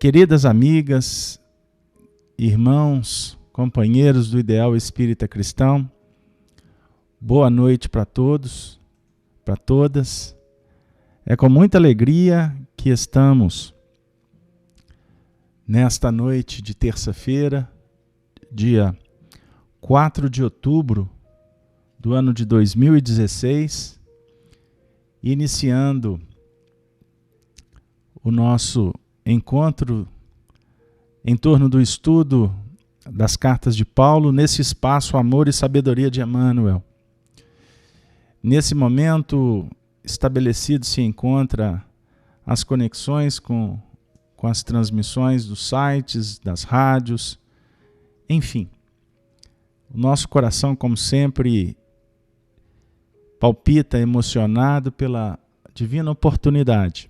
Queridas amigas, irmãos, companheiros do Ideal Espírita Cristão, boa noite para todos, para todas. É com muita alegria que estamos nesta noite de terça-feira, dia 4 de outubro do ano de 2016, iniciando o nosso encontro em torno do estudo das cartas de Paulo, nesse espaço Amor e Sabedoria de Emmanuel. Nesse momento estabelecido se encontra as conexões com as transmissões dos sites, das rádios, enfim. O nosso coração, como sempre, palpita emocionado pela divina oportunidade.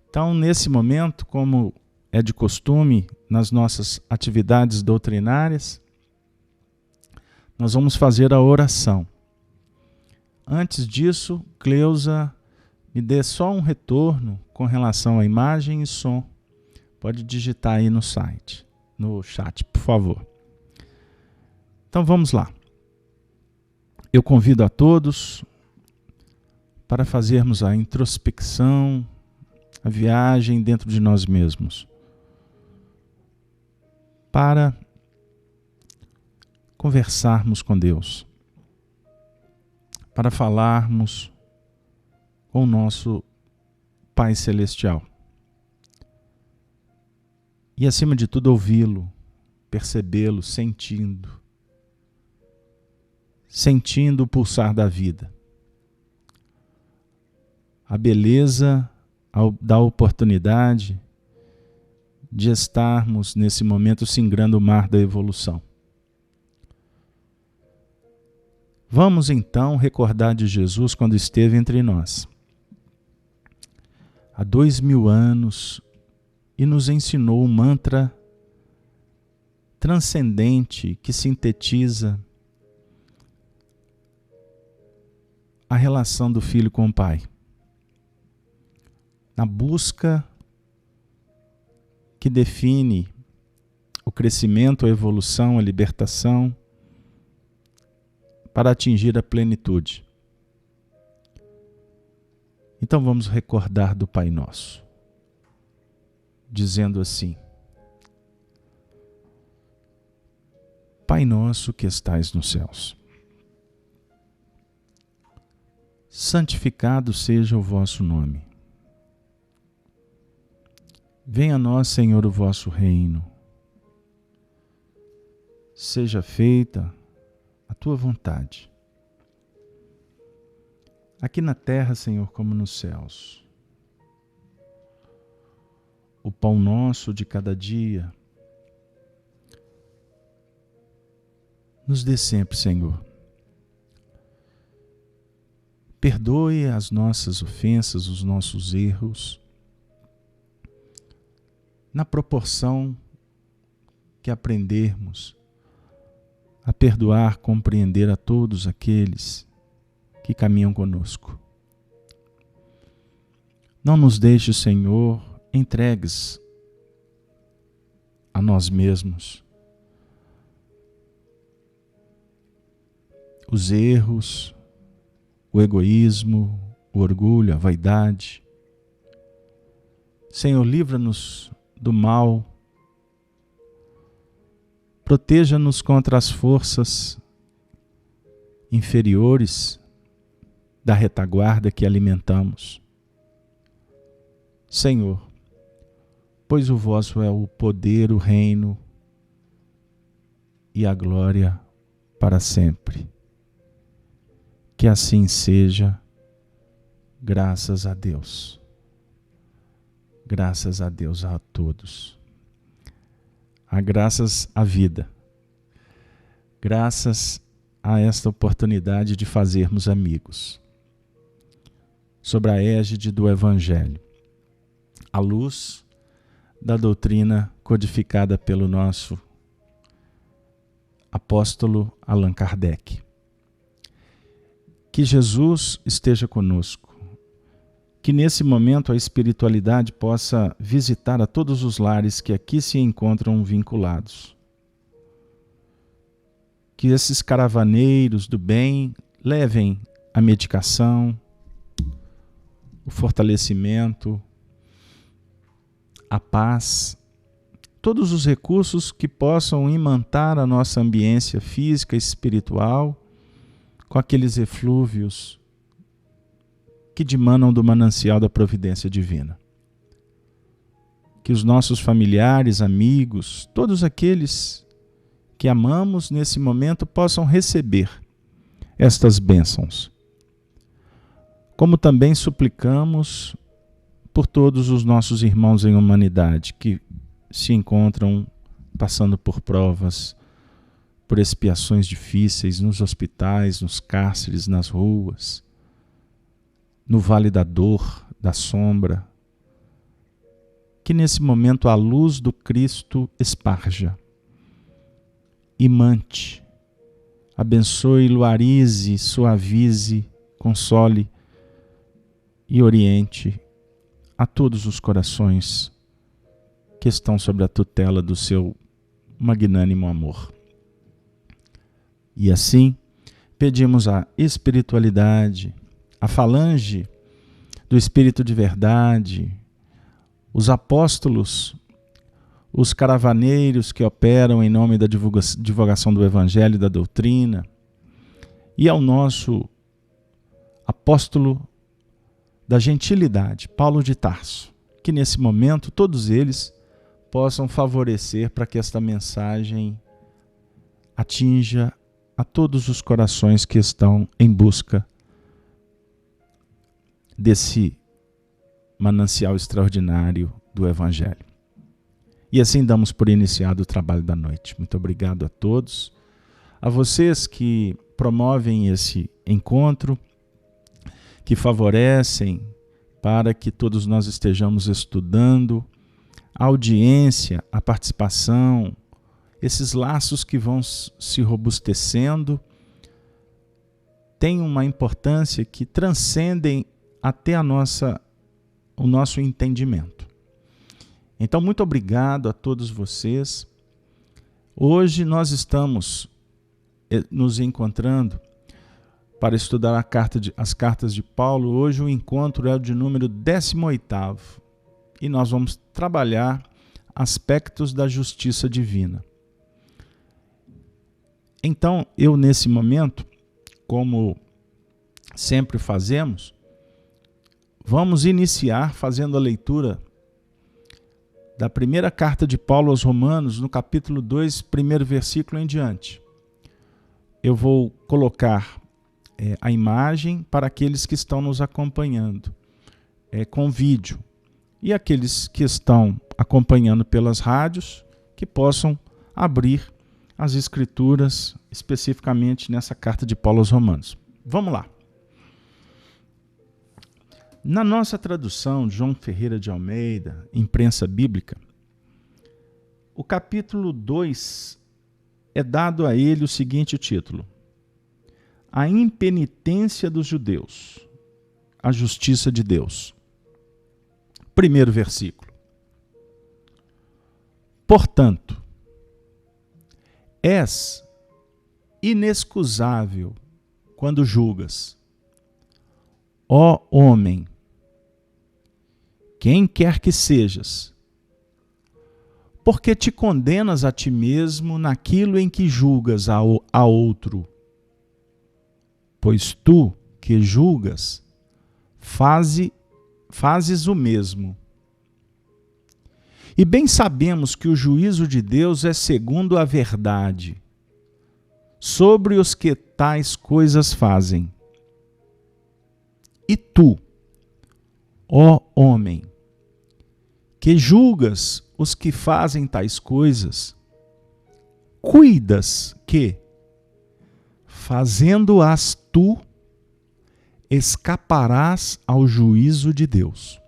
Então, nesse momento, como é de costume nas nossas atividades doutrinárias, nós vamos fazer a oração. Antes disso, Cleusa, me dê só um retorno com relação à imagem e som. Pode digitar aí no site, no chat, por favor. Então vamos lá. Eu convido a todos para fazermos a introspecção, a viagem dentro de nós mesmos, para conversarmos com Deus, para falarmos com o nosso Pai Celestial e, acima de tudo, ouvi-lo, percebê-lo, sentindo o pulsar da vida, a beleza da oportunidade de estarmos nesse momento singrando o mar da evolução. Vamos então recordar de Jesus quando esteve entre nós, há 2000 anos, e nos ensinou um mantra transcendente que sintetiza a relação do filho com o pai, na busca que define o crescimento, a evolução, a libertação, para atingir a plenitude. Então vamos recordar do Pai Nosso, dizendo assim: Pai nosso que estais nos céus, santificado seja o vosso nome. Venha a nós, Senhor, o vosso reino. Seja feita a tua vontade, aqui na terra, Senhor, como nos céus. O pão nosso de cada dia nos dê sempre, Senhor. Perdoe as nossas ofensas, os nossos erros, na proporção que aprendermos a perdoar, compreender a todos aqueles que caminham conosco. Não nos deixe, Senhor, entregues a nós mesmos, os erros, o egoísmo, o orgulho, a vaidade. Senhor, livra-nos do mal, proteja-nos contra as forças inferiores da retaguarda que alimentamos. Senhor, pois o vosso é o poder, o reino e a glória para sempre. Que assim seja, graças a Deus. Graças a Deus a todos. Graças à vida. Graças a esta oportunidade de fazermos amigos. Sob a égide do Evangelho, à luz da doutrina codificada pelo nosso apóstolo Allan Kardec. Que Jesus esteja conosco, que nesse momento a espiritualidade possa visitar a todos os lares que aqui se encontram vinculados. Que esses caravaneiros do bem levem a medicação, o fortalecimento, a paz, todos os recursos que possam imantar a nossa ambiência física e espiritual com aqueles eflúvios que dimanam do manancial da providência divina. Que os nossos familiares, amigos, todos aqueles que amamos nesse momento possam receber estas bênçãos. Como também suplicamos por todos os nossos irmãos em humanidade que se encontram passando por provas, por expiações difíceis nos hospitais, nos cárceres, nas ruas, no vale da dor, da sombra. Que nesse momento a luz do Cristo esparja, imante, abençoe, luarize, suavize, console e oriente a todos os corações que estão sob a tutela do seu magnânimo amor. E assim, pedimos a espiritualidade, a falange do Espírito de verdade, os apóstolos, os caravaneiros que operam em nome da divulgação do Evangelho e da doutrina, e ao nosso apóstolo da gentilidade, Paulo de Tarso, que nesse momento todos eles possam favorecer para que esta mensagem atinja a todos os corações que estão em busca desse manancial extraordinário do Evangelho. E assim damos por iniciado o trabalho da noite. Muito obrigado a todos, a vocês que promovem esse encontro, que favorecem para que todos nós estejamos estudando, a audiência, a participação, esses laços que vão se robustecendo, têm uma importância que transcendem até o nosso entendimento. Então, muito obrigado a todos vocês. Hoje nós estamos nos encontrando para estudar as cartas de Paulo. Hoje o encontro é o de número 18º e nós vamos trabalhar aspectos da justiça divina. Então, eu nesse momento, como sempre fazemos, vamos iniciar fazendo a leitura da primeira carta de Paulo aos Romanos, no capítulo 2, primeiro versículo em diante. Eu vou colocar a imagem para aqueles que estão nos acompanhando com vídeo. E aqueles que estão acompanhando pelas rádios, que possam abrir as Escrituras, especificamente nessa carta de Paulo aos Romanos. Vamos lá. Na nossa tradução, João Ferreira de Almeida, Imprensa Bíblica, o capítulo 2 é dado a ele o seguinte título: A impenitência dos judeus, a justiça de Deus. Primeiro versículo. Portanto, és inexcusável quando julgas, ó homem, quem quer que sejas, porque te condenas a ti mesmo naquilo em que julgas a outro. Pois tu, que julgas, fazes o mesmo. E bem sabemos que o juízo de Deus é segundo a verdade, sobre os que tais coisas fazem. E tu, ó homem, que julgas os que fazem tais coisas, cuidas que, fazendo-as tu, escaparás ao juízo de Deus.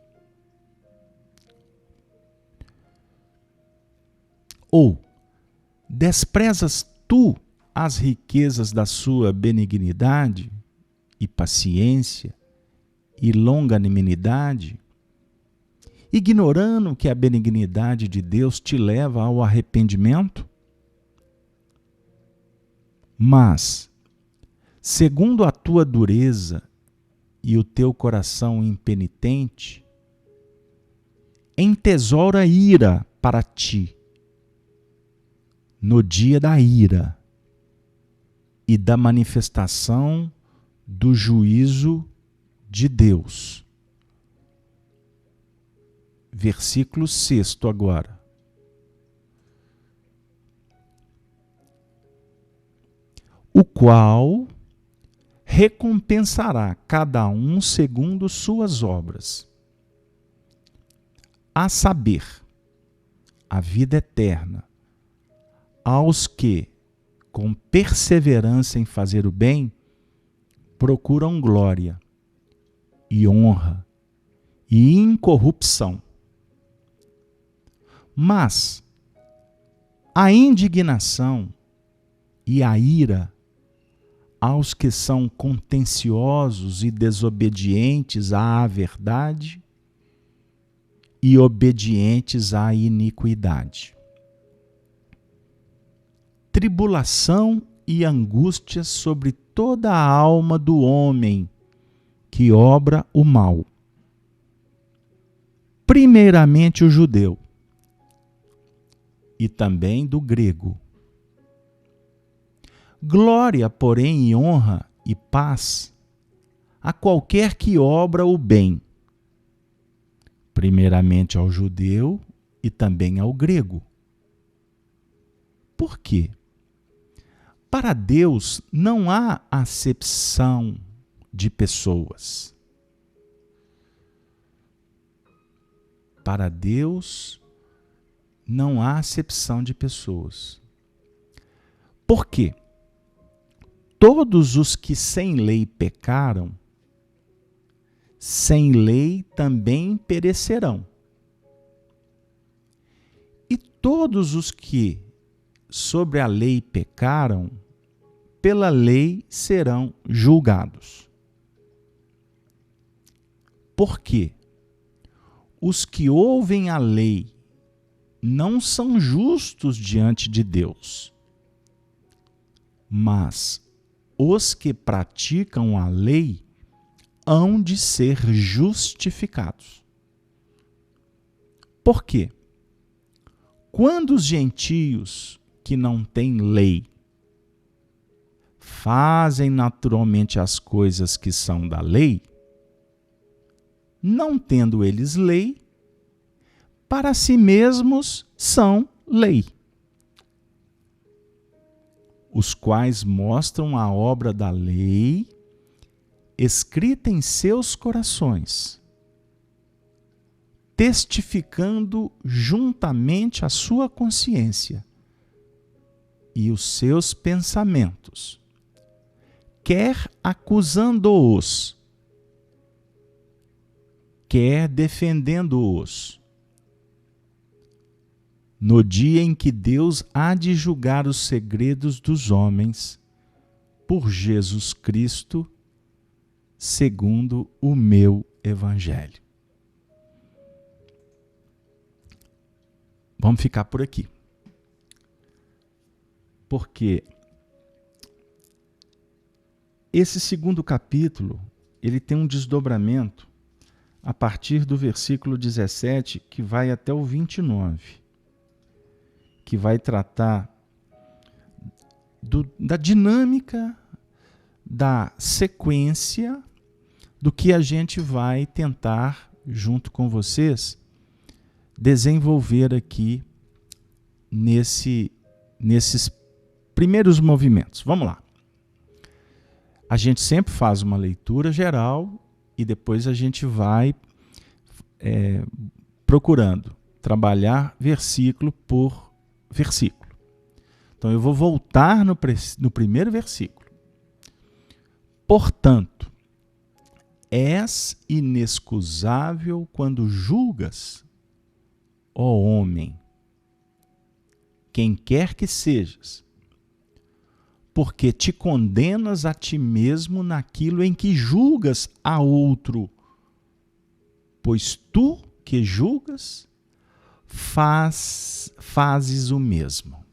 Ou desprezas tu as riquezas da sua benignidade e paciência e longanimidade, ignorando que a benignidade de Deus te leva ao arrependimento? Mas, segundo a tua dureza e o teu coração impenitente, entesoura ira para ti, no dia da ira e da manifestação do juízo de Deus. Versículo 6 agora. O qual recompensará cada um segundo suas obras, a saber, a vida eterna, aos que, com perseverança em fazer o bem, procuram glória e honra e incorrupção. Mas a indignação e a ira aos que são contenciosos e desobedientes à verdade e obedientes à iniquidade. Tribulação e angústia sobre toda a alma do homem que obra o mal. Primeiramente o judeu, e também do grego. Glória, porém, e honra e paz a qualquer que obra o bem, primeiramente ao judeu e também ao grego. Por quê? Para Deus não há acepção de pessoas. Para Deus não há acepção de pessoas. Por quê? Todos os que sem lei pecaram, sem lei também perecerão. E todos os que sobre a lei pecaram, pela lei serão julgados. Por quê? Os que ouvem a lei não são justos diante de Deus, mas os que praticam a lei hão de ser justificados. Por quê? Quando os gentios que não têm lei fazem naturalmente as coisas que são da lei, não tendo eles lei, para si mesmos são lei, os quais mostram a obra da lei escrita em seus corações, testificando juntamente a sua consciência e os seus pensamentos, quer acusando-os, quer defendendo-os, no dia em que Deus há de julgar os segredos dos homens, por Jesus Cristo, segundo o meu Evangelho. Vamos ficar por aqui. Porque esse segundo capítulo, ele tem um desdobramento a partir do versículo 17, que vai até o 29, que vai tratar da dinâmica, da sequência, do que a gente vai tentar, junto com vocês, desenvolver aqui nesses primeiros movimentos. Vamos lá. A gente sempre faz uma leitura geral e depois a gente vai procurando trabalhar versículo por versículo. Então eu vou voltar no primeiro versículo. Portanto, és inexcusável quando julgas, ó homem, quem quer que sejas, porque te condenas a ti mesmo naquilo em que julgas a outro pois tu que julgas, fazes o mesmo.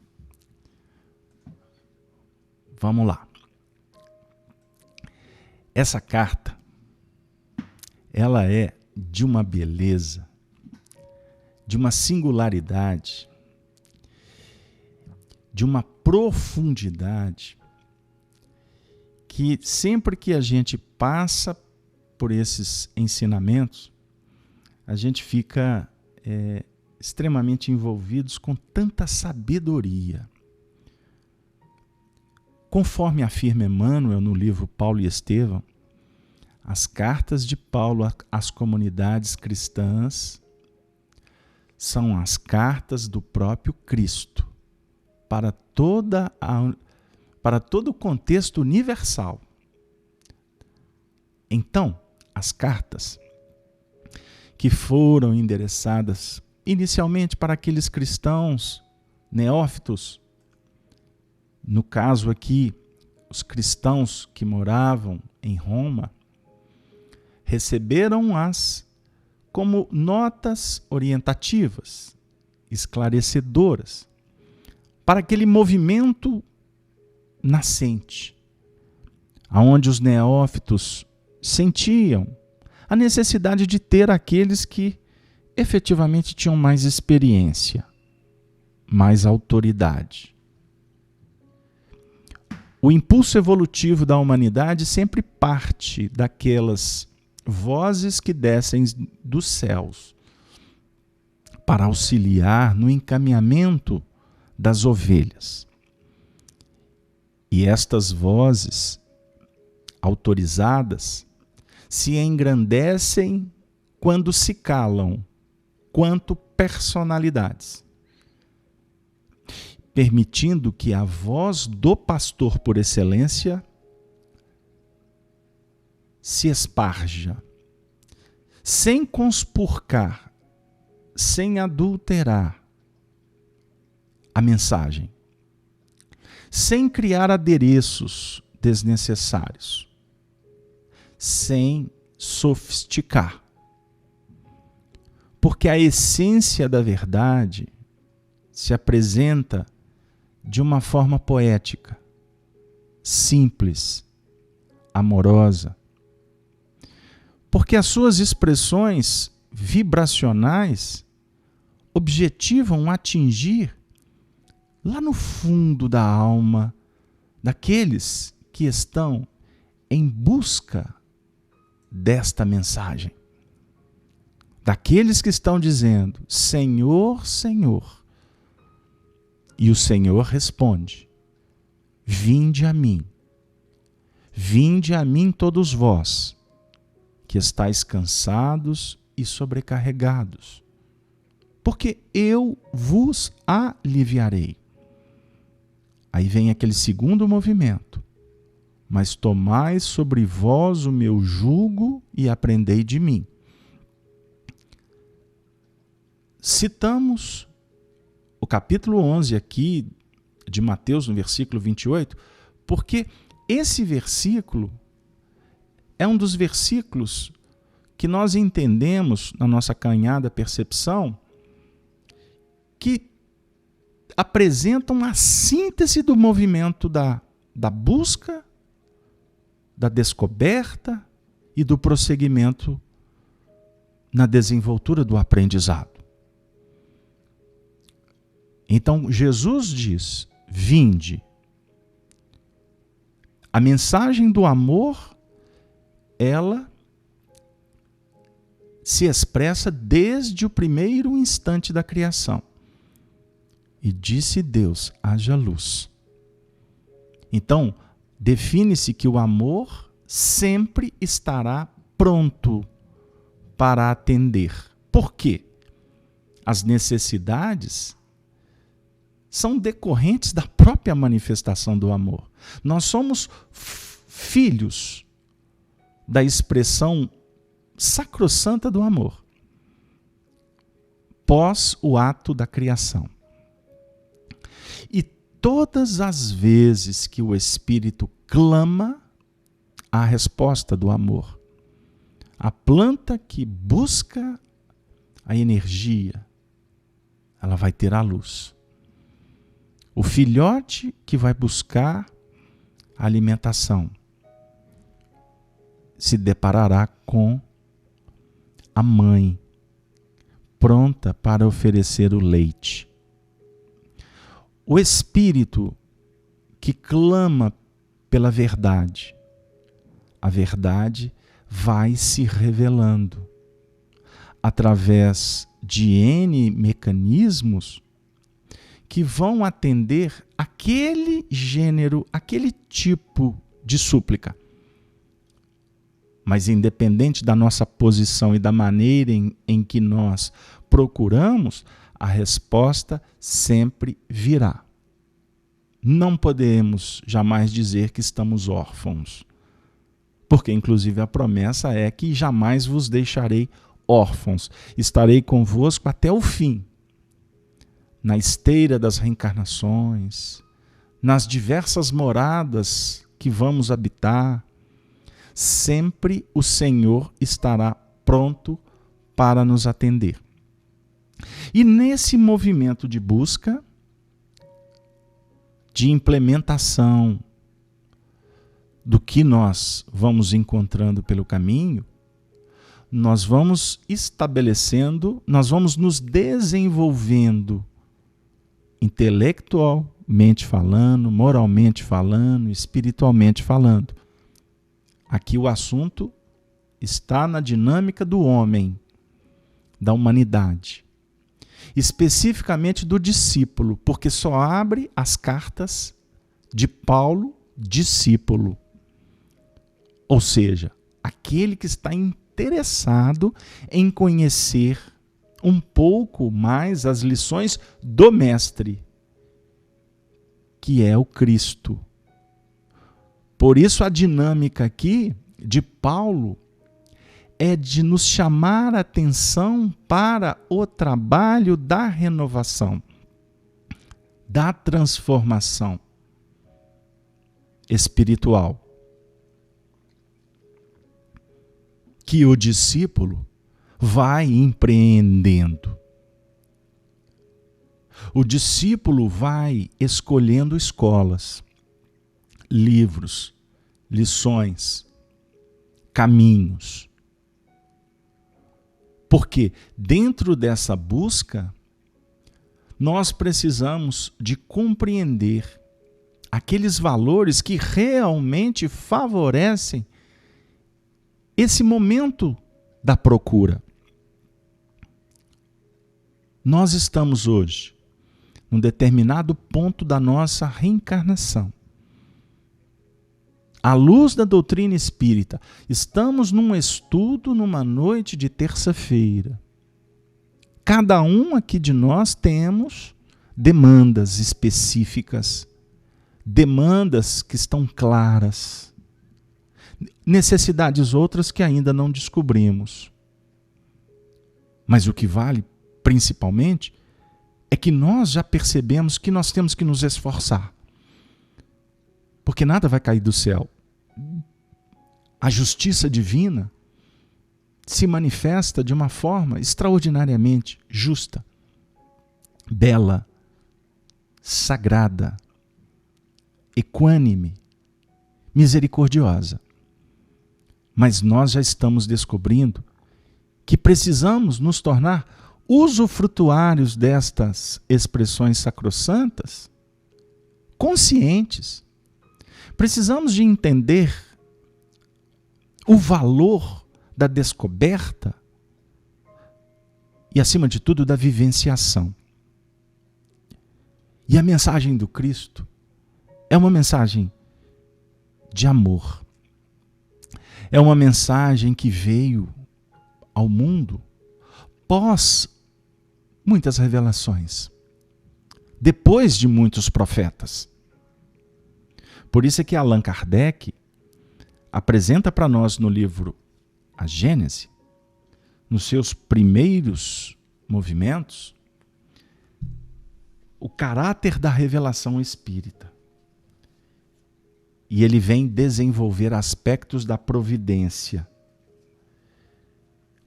Vamos lá. Essa carta, ela é de uma beleza, de uma singularidade, de uma profundidade, que sempre que a gente passa por esses ensinamentos, a gente fica extremamente envolvidos com tanta sabedoria. Conforme afirma Emmanuel no livro Paulo e Estevão, as cartas de Paulo às comunidades cristãs são as cartas do próprio Cristo para todo o contexto universal. Então, as cartas que foram endereçadas inicialmente para aqueles cristãos neófitos, no caso aqui, os cristãos que moravam em Roma, receberam-as como notas orientativas, esclarecedoras, para aquele movimento nascente, aonde os neófitos sentiam a necessidade de ter aqueles que efetivamente tinham mais experiência, mais autoridade. O impulso evolutivo da humanidade sempre parte daquelas vozes que descem dos céus para auxiliar no encaminhamento das ovelhas. E estas vozes autorizadas se engrandecem quando se calam, quanto personalidades, permitindo que a voz do pastor por excelência se esparja, sem conspurcar, sem adulterar a mensagem, sem criar adereços desnecessários, sem sofisticar. Porque a essência da verdade se apresenta de uma forma poética, simples, amorosa. Porque as suas expressões vibracionais objetivam atingir lá no fundo da alma daqueles que estão em busca desta mensagem. Daqueles que estão dizendo, Senhor, Senhor. E o Senhor responde, vinde a mim todos vós, que estáis cansados e sobrecarregados, porque eu vos aliviarei. Aí vem aquele segundo movimento. Mas tomai sobre vós o meu jugo e aprendei de mim. Citamos o capítulo 11 aqui de Mateus, no versículo 28, porque esse versículo é um dos versículos que nós entendemos na nossa caminhada percepção que apresentam a síntese do movimento da busca, da descoberta e do prosseguimento na desenvoltura do aprendizado. Então, Jesus diz, vinde. A mensagem do amor, ela se expressa desde o primeiro instante da criação. E disse Deus, haja luz. Então, define-se que o amor sempre estará pronto para atender. Por quê? As necessidades são decorrentes da própria manifestação do amor. Nós somos filhos da expressão sacrossanta do amor, pós o ato da criação. E todas as vezes que o Espírito clama, há resposta do amor. A planta que busca a energia, ela vai ter a luz. O filhote que vai buscar a alimentação se deparará com a mãe pronta para oferecer o leite. O espírito que clama pela verdade, a verdade vai se revelando através de N mecanismos que vão atender aquele gênero, aquele tipo de súplica. Mas independente da nossa posição e da maneira em que nós procuramos, a resposta sempre virá. Não podemos jamais dizer que estamos órfãos, porque inclusive a promessa é que jamais vos deixarei órfãos, estarei convosco até o fim. Na esteira das reencarnações, nas diversas moradas que vamos habitar, sempre o Senhor estará pronto para nos atender. E nesse movimento de busca, de implementação do que nós vamos encontrando pelo caminho, nós vamos estabelecendo, nós vamos nos desenvolvendo intelectualmente falando, moralmente falando, espiritualmente falando. Aqui o assunto está na dinâmica do homem, da humanidade. Especificamente do discípulo, porque só abre as cartas de Paulo, discípulo. Ou seja, aquele que está interessado em conhecer um pouco mais as lições do Mestre, que é o Cristo. Por isso a dinâmica aqui de Paulo é de nos chamar a atenção para o trabalho da renovação, da transformação espiritual, que o discípulo vai empreendendo. O discípulo vai escolhendo escolas, livros, lições, caminhos. Porque dentro dessa busca, nós precisamos de compreender aqueles valores que realmente favorecem esse momento da procura. Nós estamos hoje num determinado ponto da nossa reencarnação. À luz da doutrina espírita, estamos num estudo numa noite de terça-feira. Cada um aqui de nós temos demandas específicas, demandas que estão claras, necessidades outras que ainda não descobrimos. Mas o que vale, principalmente, é que nós já percebemos que nós temos que nos esforçar. Porque nada vai cair do céu. A justiça divina se manifesta de uma forma extraordinariamente justa, bela, sagrada, equânime, misericordiosa. Mas nós já estamos descobrindo que precisamos nos tornar usufrutuários destas expressões sacrossantas, conscientes. Precisamos de entender o valor da descoberta e, acima de tudo, da vivenciação. E a mensagem do Cristo é uma mensagem de amor. É uma mensagem que veio ao mundo pós muitas revelações, depois de muitos profetas. Por isso é que Allan Kardec apresenta para nós no livro A Gênese, nos seus primeiros movimentos, o caráter da revelação espírita. E ele vem desenvolver aspectos da providência.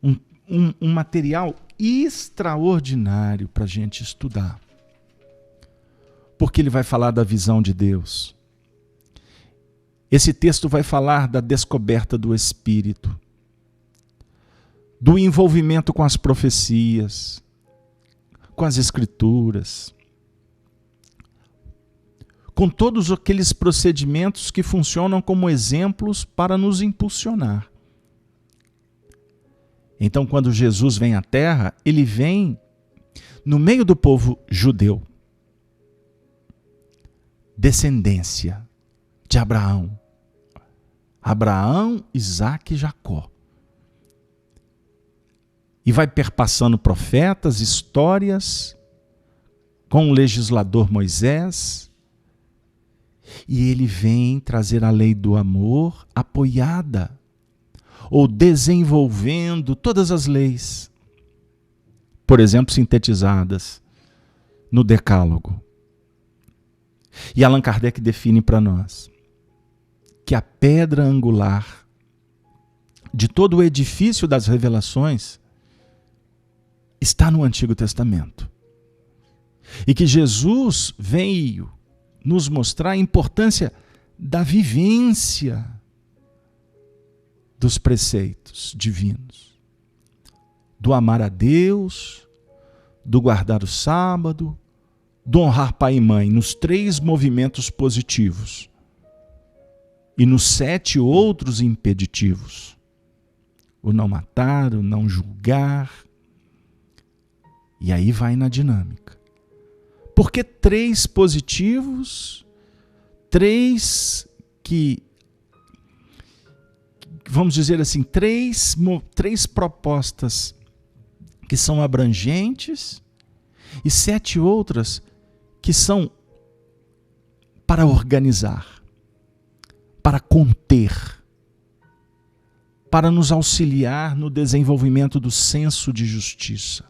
um material extraordinário para a gente estudar. Porque ele vai falar da visão de Deus. Esse texto vai falar da descoberta do Espírito, do envolvimento com as profecias, com as Escrituras, com todos aqueles procedimentos que funcionam como exemplos para nos impulsionar. Então, quando Jesus vem à Terra, ele vem no meio do povo judeu, descendência de Abraão. Abraão, Isaque e Jacó. E vai perpassando profetas, histórias, com o legislador Moisés, e ele vem trazer a lei do amor apoiada, ou desenvolvendo todas as leis, por exemplo, sintetizadas no Decálogo. E Allan Kardec define para nós que a pedra angular de todo o edifício das revelações está no Antigo Testamento. E que Jesus veio nos mostrar a importância da vivência dos preceitos divinos, do amar a Deus, do guardar o sábado, do honrar pai e mãe, nos 3 movimentos positivos e nos 7 outros impeditivos: o não matar, o não julgar. E aí vai na dinâmica. Por que 3 positivos? 3 que, vamos dizer assim, 3 propostas que são abrangentes e 7 outras que são para organizar, para conter, para nos auxiliar no desenvolvimento do senso de justiça.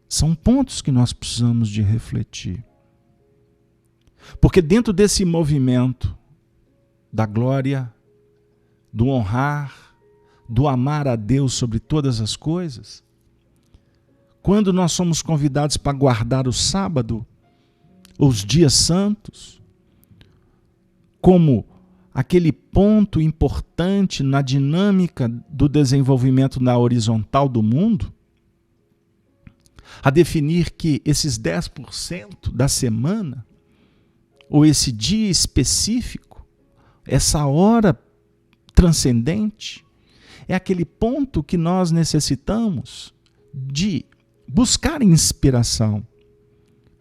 São pontos que nós precisamos de refletir. Porque dentro desse movimento da glória, do honrar, do amar a Deus sobre todas as coisas, quando nós somos convidados para guardar o sábado, os dias santos, como aquele ponto importante na dinâmica do desenvolvimento na horizontal do mundo, a definir que esses 10% da semana, ou esse dia específico, essa hora transcendente, é aquele ponto que nós necessitamos de buscar inspiração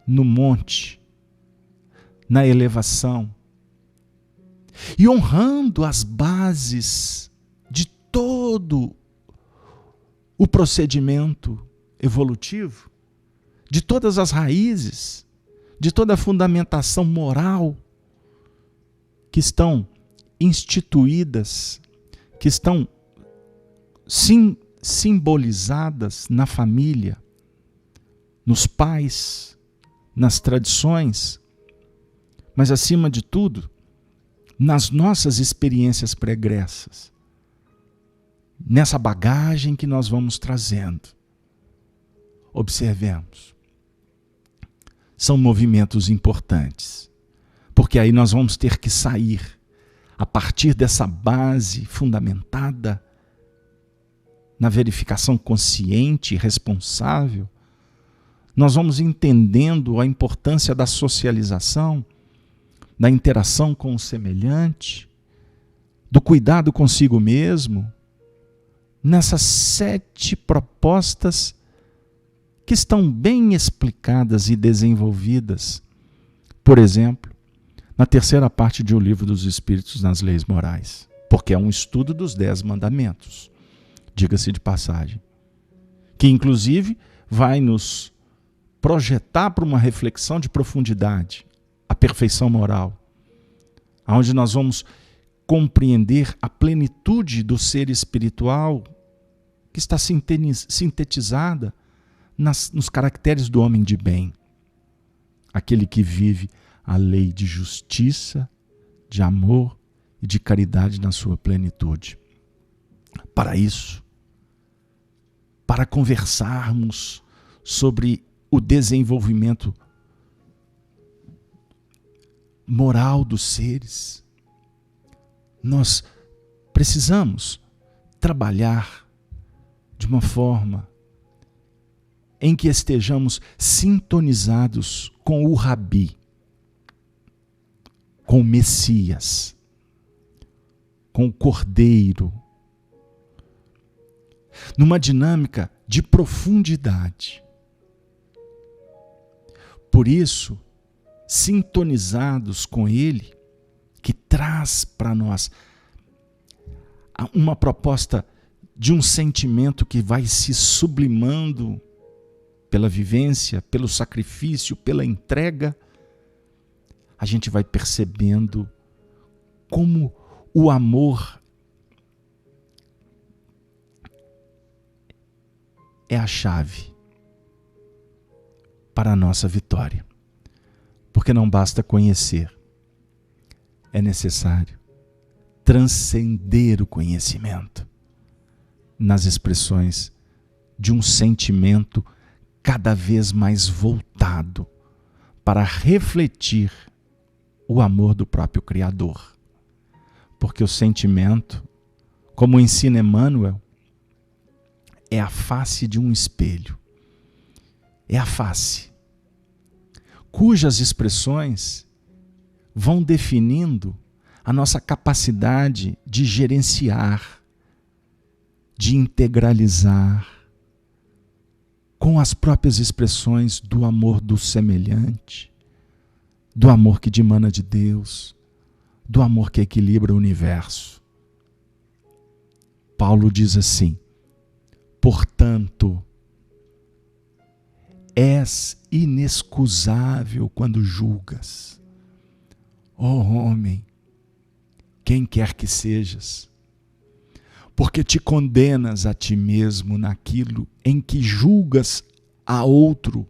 no monte, na elevação, e honrando as bases de todo o procedimento evolutivo, de todas as raízes, de toda a fundamentação moral que estão instituídas, que estão simbolizadas na família, nos pais, nas tradições, mas acima de tudo, nas nossas experiências pregressas, nessa bagagem que nós vamos trazendo. Observemos. São movimentos importantes, porque aí nós vamos ter que sair, a partir dessa base fundamentada na verificação consciente e responsável, nós vamos entendendo a importância da socialização, da interação com o semelhante, do cuidado consigo mesmo, nessas 7 propostas que estão bem explicadas e desenvolvidas, por exemplo, na 3ª parte de O Livro dos Espíritos nas Leis Morais, porque é um estudo dos 10 mandamentos, diga-se de passagem, que inclusive vai nos projetar para uma reflexão de profundidade, a perfeição moral, onde nós vamos compreender a plenitude do ser espiritual que está sintetizada nos caracteres do homem de bem, aquele que vive a lei de justiça, de amor e de caridade na sua plenitude. Para isso, para conversarmos sobre o desenvolvimento moral dos seres. Nós precisamos trabalhar de uma forma em que estejamos sintonizados com o Rabi, com o Messias, com o Cordeiro, numa dinâmica de profundidade. Por isso, sintonizados com Ele, que traz para nós uma proposta de um sentimento que vai se sublimando pela vivência, pelo sacrifício, pela entrega, a gente vai percebendo como o amor é a chave para a nossa vitória. Porque não basta conhecer, é necessário transcender o conhecimento nas expressões de um sentimento cada vez mais voltado para refletir o amor do próprio Criador. Porque o sentimento, como ensina Emmanuel, é a face de um espelho. É a face, cujas expressões vão definindo a nossa capacidade de gerenciar, de integralizar, com as próprias expressões do amor do semelhante, do amor que dimana de Deus, do amor que equilibra o universo. Paulo diz assim: portanto, és inexcusável quando julgas. Ó homem, quem quer que sejas, porque te condenas a ti mesmo naquilo em que julgas a outro,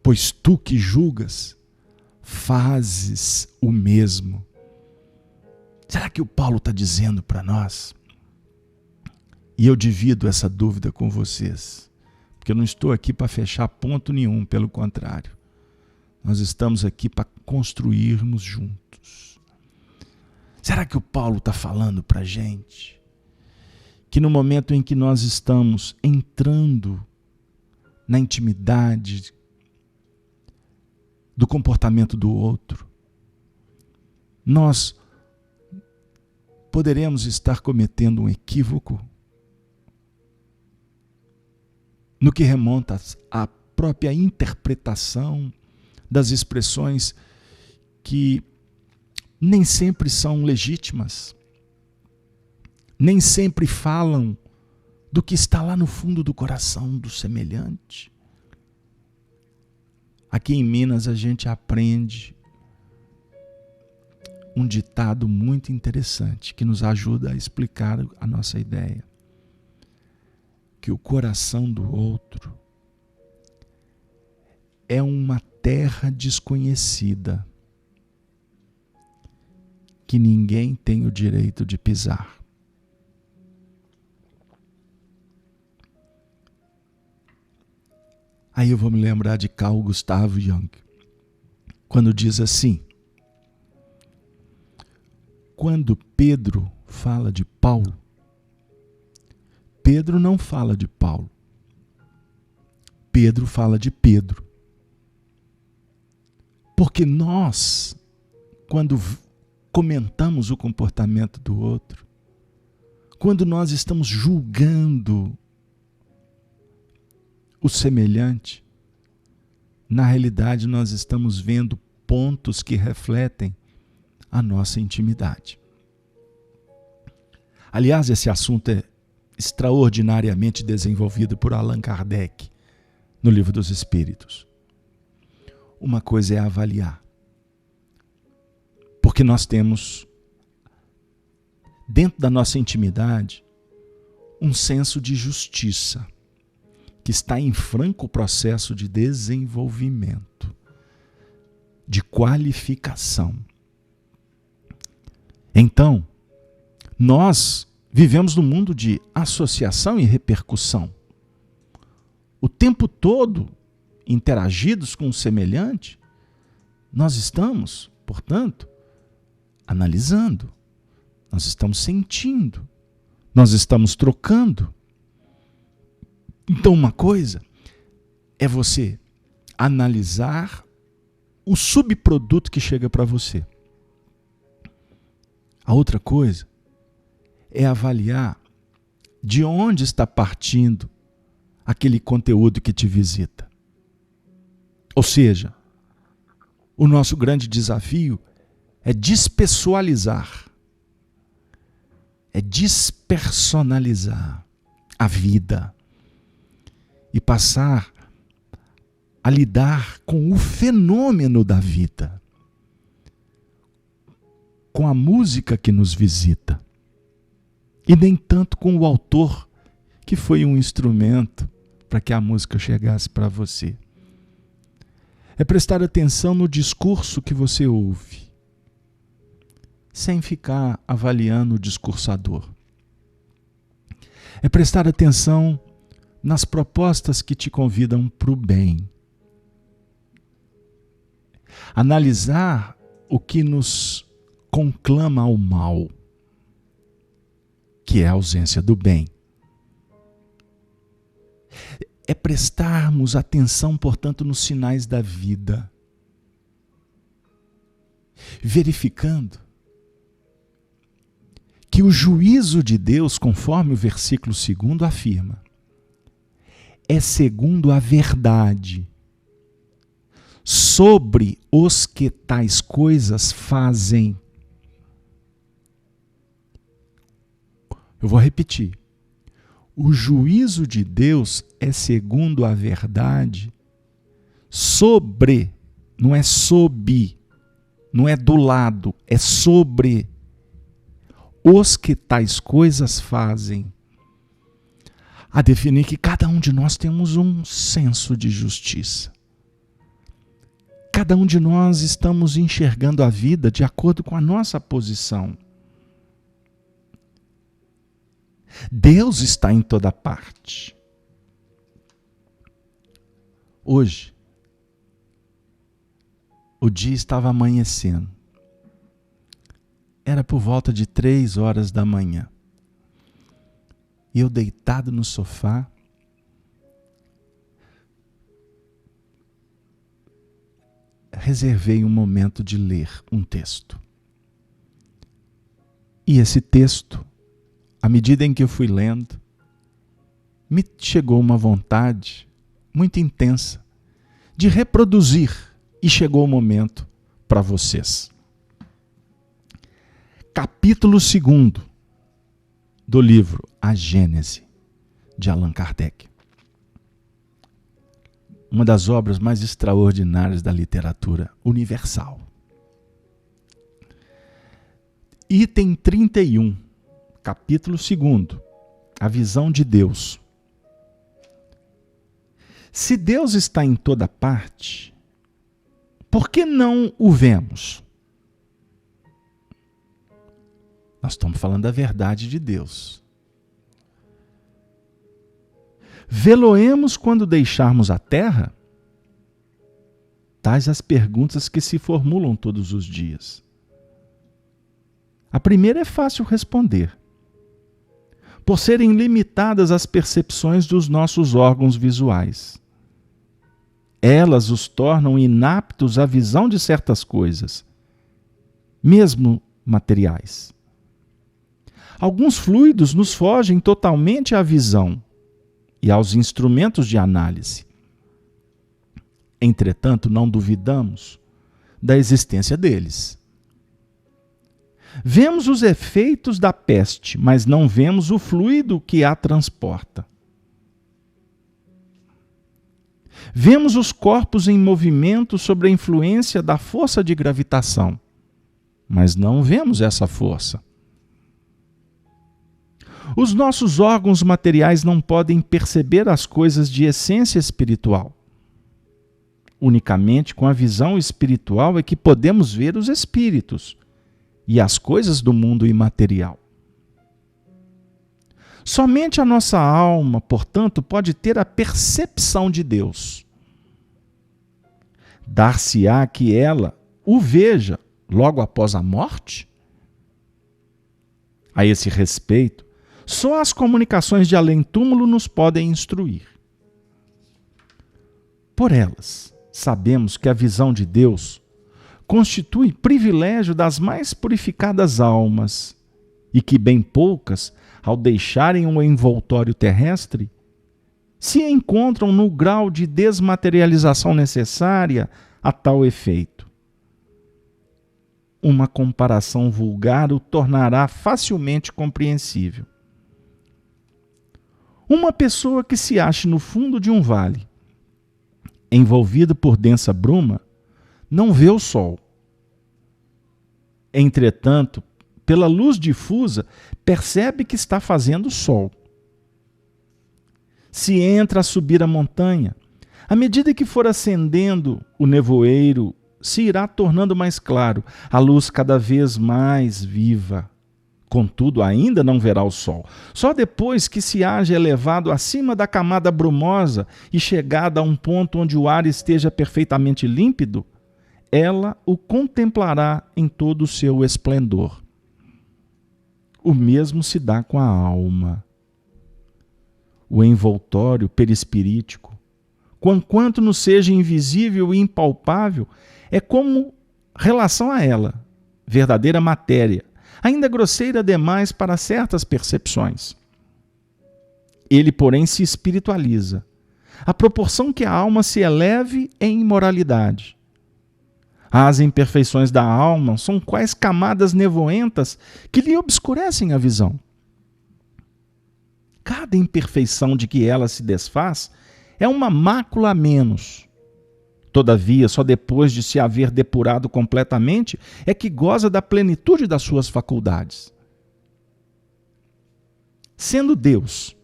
pois tu que julgas, fazes o mesmo. Será que o Paulo está dizendo para nós? E eu divido essa dúvida com vocês, porque eu não estou aqui para fechar ponto nenhum, pelo contrário. Nós estamos aqui para construirmos juntos. Será que o Paulo está falando para a gente que no momento em que nós estamos entrando na intimidade do comportamento do outro, nós poderemos estar cometendo um equívoco no que remonta à própria interpretação das expressões que nem sempre são legítimas, nem sempre falam do que está lá no fundo do coração do semelhante. Aqui em Minas a gente aprende um ditado muito interessante que nos ajuda a explicar a nossa ideia. Que o coração do outro é uma terra desconhecida que ninguém tem o direito de pisar. Aí eu vou me lembrar de Carl Gustav Jung, quando diz assim: quando Pedro fala de Paulo, Pedro não fala de Paulo. Pedro fala de Pedro. Porque nós, quando comentamos o comportamento do outro, quando nós estamos julgando o semelhante, na realidade nós estamos vendo pontos que refletem a nossa intimidade. Aliás, esse assunto é extraordinariamente desenvolvido por Allan Kardec no Livro dos Espíritos. Uma coisa é avaliar, porque nós temos dentro da nossa intimidade um senso de justiça que está em franco processo de desenvolvimento, de qualificação. Então, nós vivemos num mundo de associação e repercussão. O tempo todo, interagidos com o semelhante, nós estamos, portanto, analisando, nós estamos sentindo, nós estamos trocando. Então, uma coisa é você analisar o subproduto que chega para você. A outra coisa é avaliar de onde está partindo aquele conteúdo que te visita. Ou seja, o nosso grande desafio é despessoalizar, é despersonalizar a vida e passar a lidar com o fenômeno da vida, com a música que nos visita, e nem tanto com o autor, que foi um instrumento para que a música chegasse para você. É prestar atenção no discurso que você ouve, sem ficar avaliando o discursador. É prestar atenção nas propostas que te convidam para o bem. Analisar o que nos conclama ao mal, que é a ausência do bem. É prestarmos atenção, portanto, nos sinais da vida, verificando que o juízo de Deus, conforme o versículo 2 afirma, é segundo a verdade sobre os que tais coisas fazem. Eu vou repetir. O juízo de Deus é segundo a verdade sobre, não é sob, não é do lado, é sobre os que tais coisas fazem. A definir que cada um de nós temos um senso de justiça. Cada um de nós estamos enxergando a vida de acordo com a nossa posição. Deus está em toda parte. Hoje, o dia estava amanhecendo. Era por volta de 3 horas da manhã. E eu deitado no sofá, reservei um momento de ler um texto. E esse texto, à medida em que eu fui lendo, me chegou uma vontade muito intensa de reproduzir, e chegou o momento para vocês. Capítulo 2 do livro A Gênese, de Allan Kardec. Uma das obras mais extraordinárias da literatura universal. Item 31, capítulo 2, a visão de Deus. Se Deus está em toda parte, por que não o vemos? Nós estamos falando da verdade de Deus. Vê-lo-emos quando deixarmos a terra? Tais as perguntas que se formulam todos os dias. A primeira é fácil responder. Por serem limitadas as percepções dos nossos órgãos visuais. Elas os tornam inaptos à visão de certas coisas, mesmo materiais. Alguns fluidos nos fogem totalmente à visão e aos instrumentos de análise. Entretanto, não duvidamos da existência deles. Vemos os efeitos da peste, mas não vemos o fluido que a transporta. Vemos os corpos em movimento sob a influência da força de gravitação, mas não vemos essa força. Os nossos órgãos materiais não podem perceber as coisas de essência espiritual. Unicamente com a visão espiritual é que podemos ver os espíritos e as coisas do mundo imaterial. Somente a nossa alma, portanto, pode ter a percepção de Deus. Dar-se-á que ela o veja logo após a morte? A esse respeito, só as comunicações de além-túmulo nos podem instruir. Por elas, sabemos que a visão de Deus constitui privilégio das mais purificadas almas e que bem poucas, ao deixarem um envoltório terrestre, se encontram no grau de desmaterialização necessária a tal efeito. Uma comparação vulgar o tornará facilmente compreensível. Uma pessoa que se ache no fundo de um vale, envolvido por densa bruma, não vê o sol. Entretanto, pela luz difusa, percebe que está fazendo sol. Se entra a subir a montanha, à medida que for ascendendo, o nevoeiro se irá tornando mais claro, a luz cada vez mais viva. Contudo, ainda não verá o sol. Só depois que se haja elevado acima da camada brumosa e chegado a um ponto onde o ar esteja perfeitamente límpido, ela o contemplará em todo o seu esplendor. O mesmo se dá com a alma. O envoltório perispirítico, quanto nos seja invisível e impalpável, é como relação a ela, verdadeira matéria, ainda grosseira demais para certas percepções. Ele, porém, se espiritualiza, à proporção que a alma se eleve em imoralidade. As imperfeições da alma são quais camadas nevoentas que lhe obscurecem a visão. Cada imperfeição de que ela se desfaz é uma mácula a menos. Todavia, só depois de se haver depurado completamente é que goza da plenitude das suas faculdades. Sendo Deus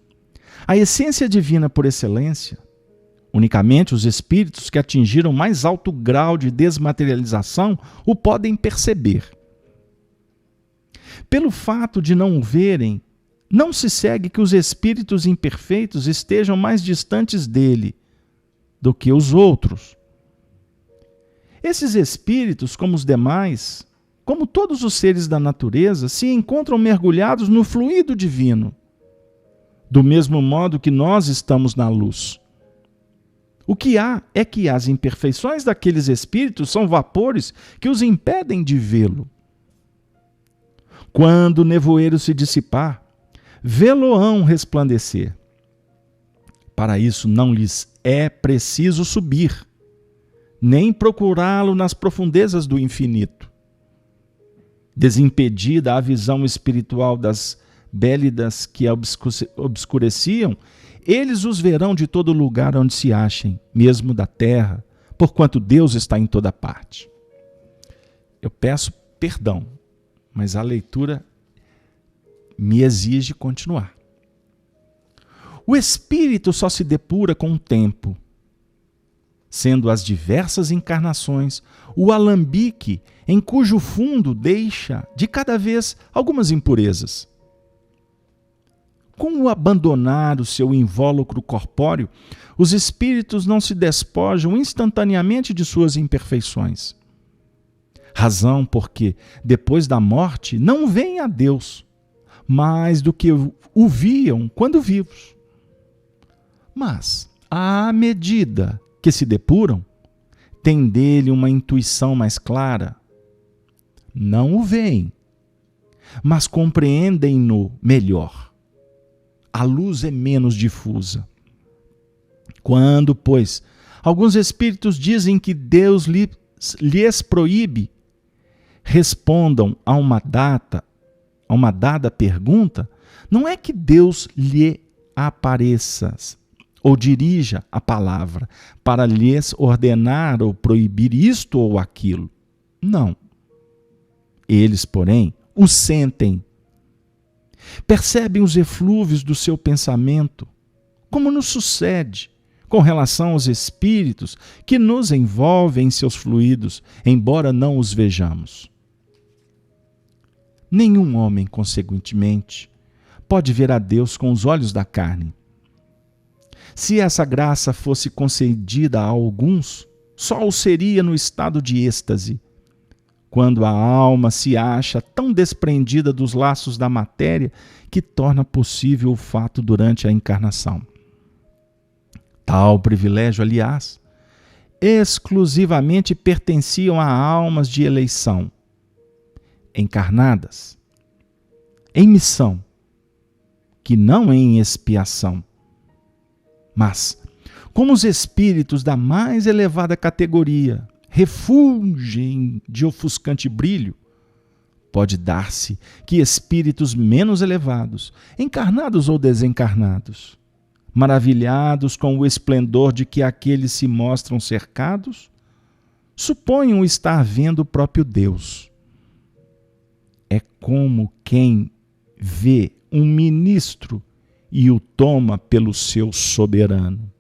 a essência divina por excelência, unicamente os espíritos que atingiram mais alto grau de desmaterialização o podem perceber. Pelo fato de não o verem, não se segue que os espíritos imperfeitos estejam mais distantes dele do que os outros. Esses espíritos, como os demais, como todos os seres da natureza, se encontram mergulhados no fluido divino, do mesmo modo que nós estamos na luz. O que há é que as imperfeições daqueles espíritos são vapores que os impedem de vê-lo. Quando o nevoeiro se dissipar, vê-lo-ão resplandecer. Para isso não lhes é preciso subir, nem procurá-lo nas profundezas do infinito. Desimpedida a visão espiritual das bélidas que a obscureciam, eles os verão de todo lugar onde se achem, mesmo da terra, porquanto Deus está em toda parte. Eu peço perdão, mas a leitura me exige continuar. O espírito só se depura com o tempo, sendo as diversas encarnações o alambique em cujo fundo deixa de cada vez algumas impurezas. Com o abandonar o seu invólucro corpóreo, os espíritos não se despojam instantaneamente de suas imperfeições. Razão porque, depois da morte, não veem a Deus, mais do que o viam quando vivos. Mas, à medida que se depuram, têm dele uma intuição mais clara. Não o veem, mas compreendem-no melhor. A luz é menos difusa. Quando, pois, alguns espíritos dizem que Deus lhes proíbe, respondam a uma dada pergunta, não é que Deus lhe apareça ou dirija a palavra para lhes ordenar ou proibir isto ou aquilo. Não. Eles, porém, o sentem. Percebem os eflúvios do seu pensamento, como nos sucede com relação aos espíritos que nos envolvem em seus fluidos, embora não os vejamos. Nenhum homem, consequentemente, pode ver a Deus com os olhos da carne. Se essa graça fosse concedida a alguns, só o seria no estado de êxtase, quando a alma se acha tão desprendida dos laços da matéria que torna possível o fato durante a encarnação. Tal privilégio, aliás, exclusivamente pertenciam a almas de eleição, encarnadas, em missão, que não em expiação. Mas, como os espíritos da mais elevada categoria refulgem de ofuscante brilho, pode dar-se que espíritos menos elevados, encarnados ou desencarnados, maravilhados com o esplendor de que aqueles se mostram cercados, suponham estar vendo o próprio Deus. É como quem vê um ministro e o toma pelo seu soberano.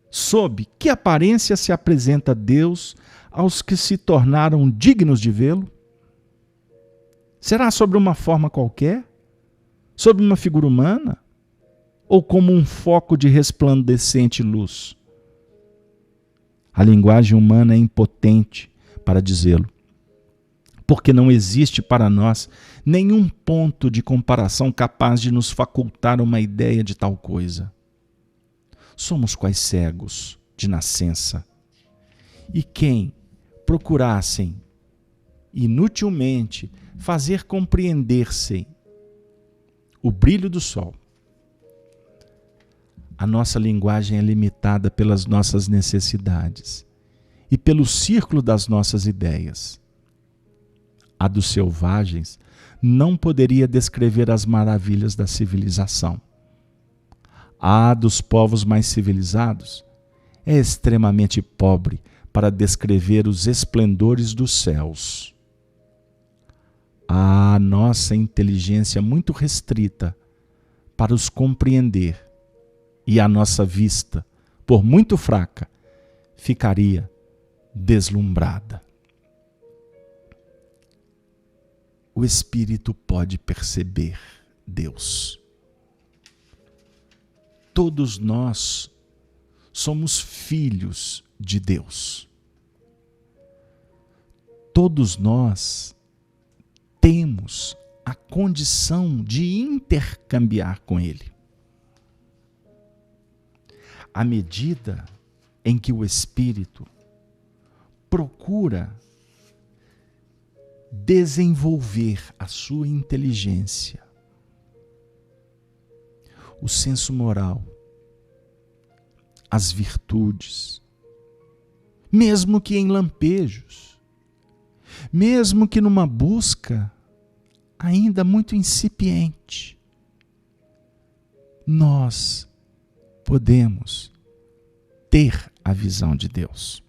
Sob que aparência se apresenta Deus aos que se tornaram dignos de vê-lo? Será sobre uma forma qualquer? Sobre uma figura humana? Ou como um foco de resplandecente luz? A linguagem humana é impotente para dizê-lo, porque não existe para nós nenhum ponto de comparação capaz de nos facultar uma ideia de tal coisa. Somos quais cegos de nascença, e quem procurassem inutilmente fazer compreender-se o brilho do sol. A nossa linguagem é limitada pelas nossas necessidades e pelo círculo das nossas ideias. A dos selvagens não poderia descrever as maravilhas da civilização. A dos povos mais civilizados é extremamente pobre para descrever os esplendores dos céus. A nossa inteligência muito restrita para os compreender, e a nossa vista, por muito fraca, ficaria deslumbrada. O espírito pode perceber Deus. Todos nós somos filhos de Deus. Todos nós temos a condição de intercambiar com Ele. À medida em que o espírito procura desenvolver a sua inteligência, o senso moral, as virtudes, mesmo que em lampejos, mesmo que numa busca ainda muito incipiente, nós podemos ter a visão de Deus.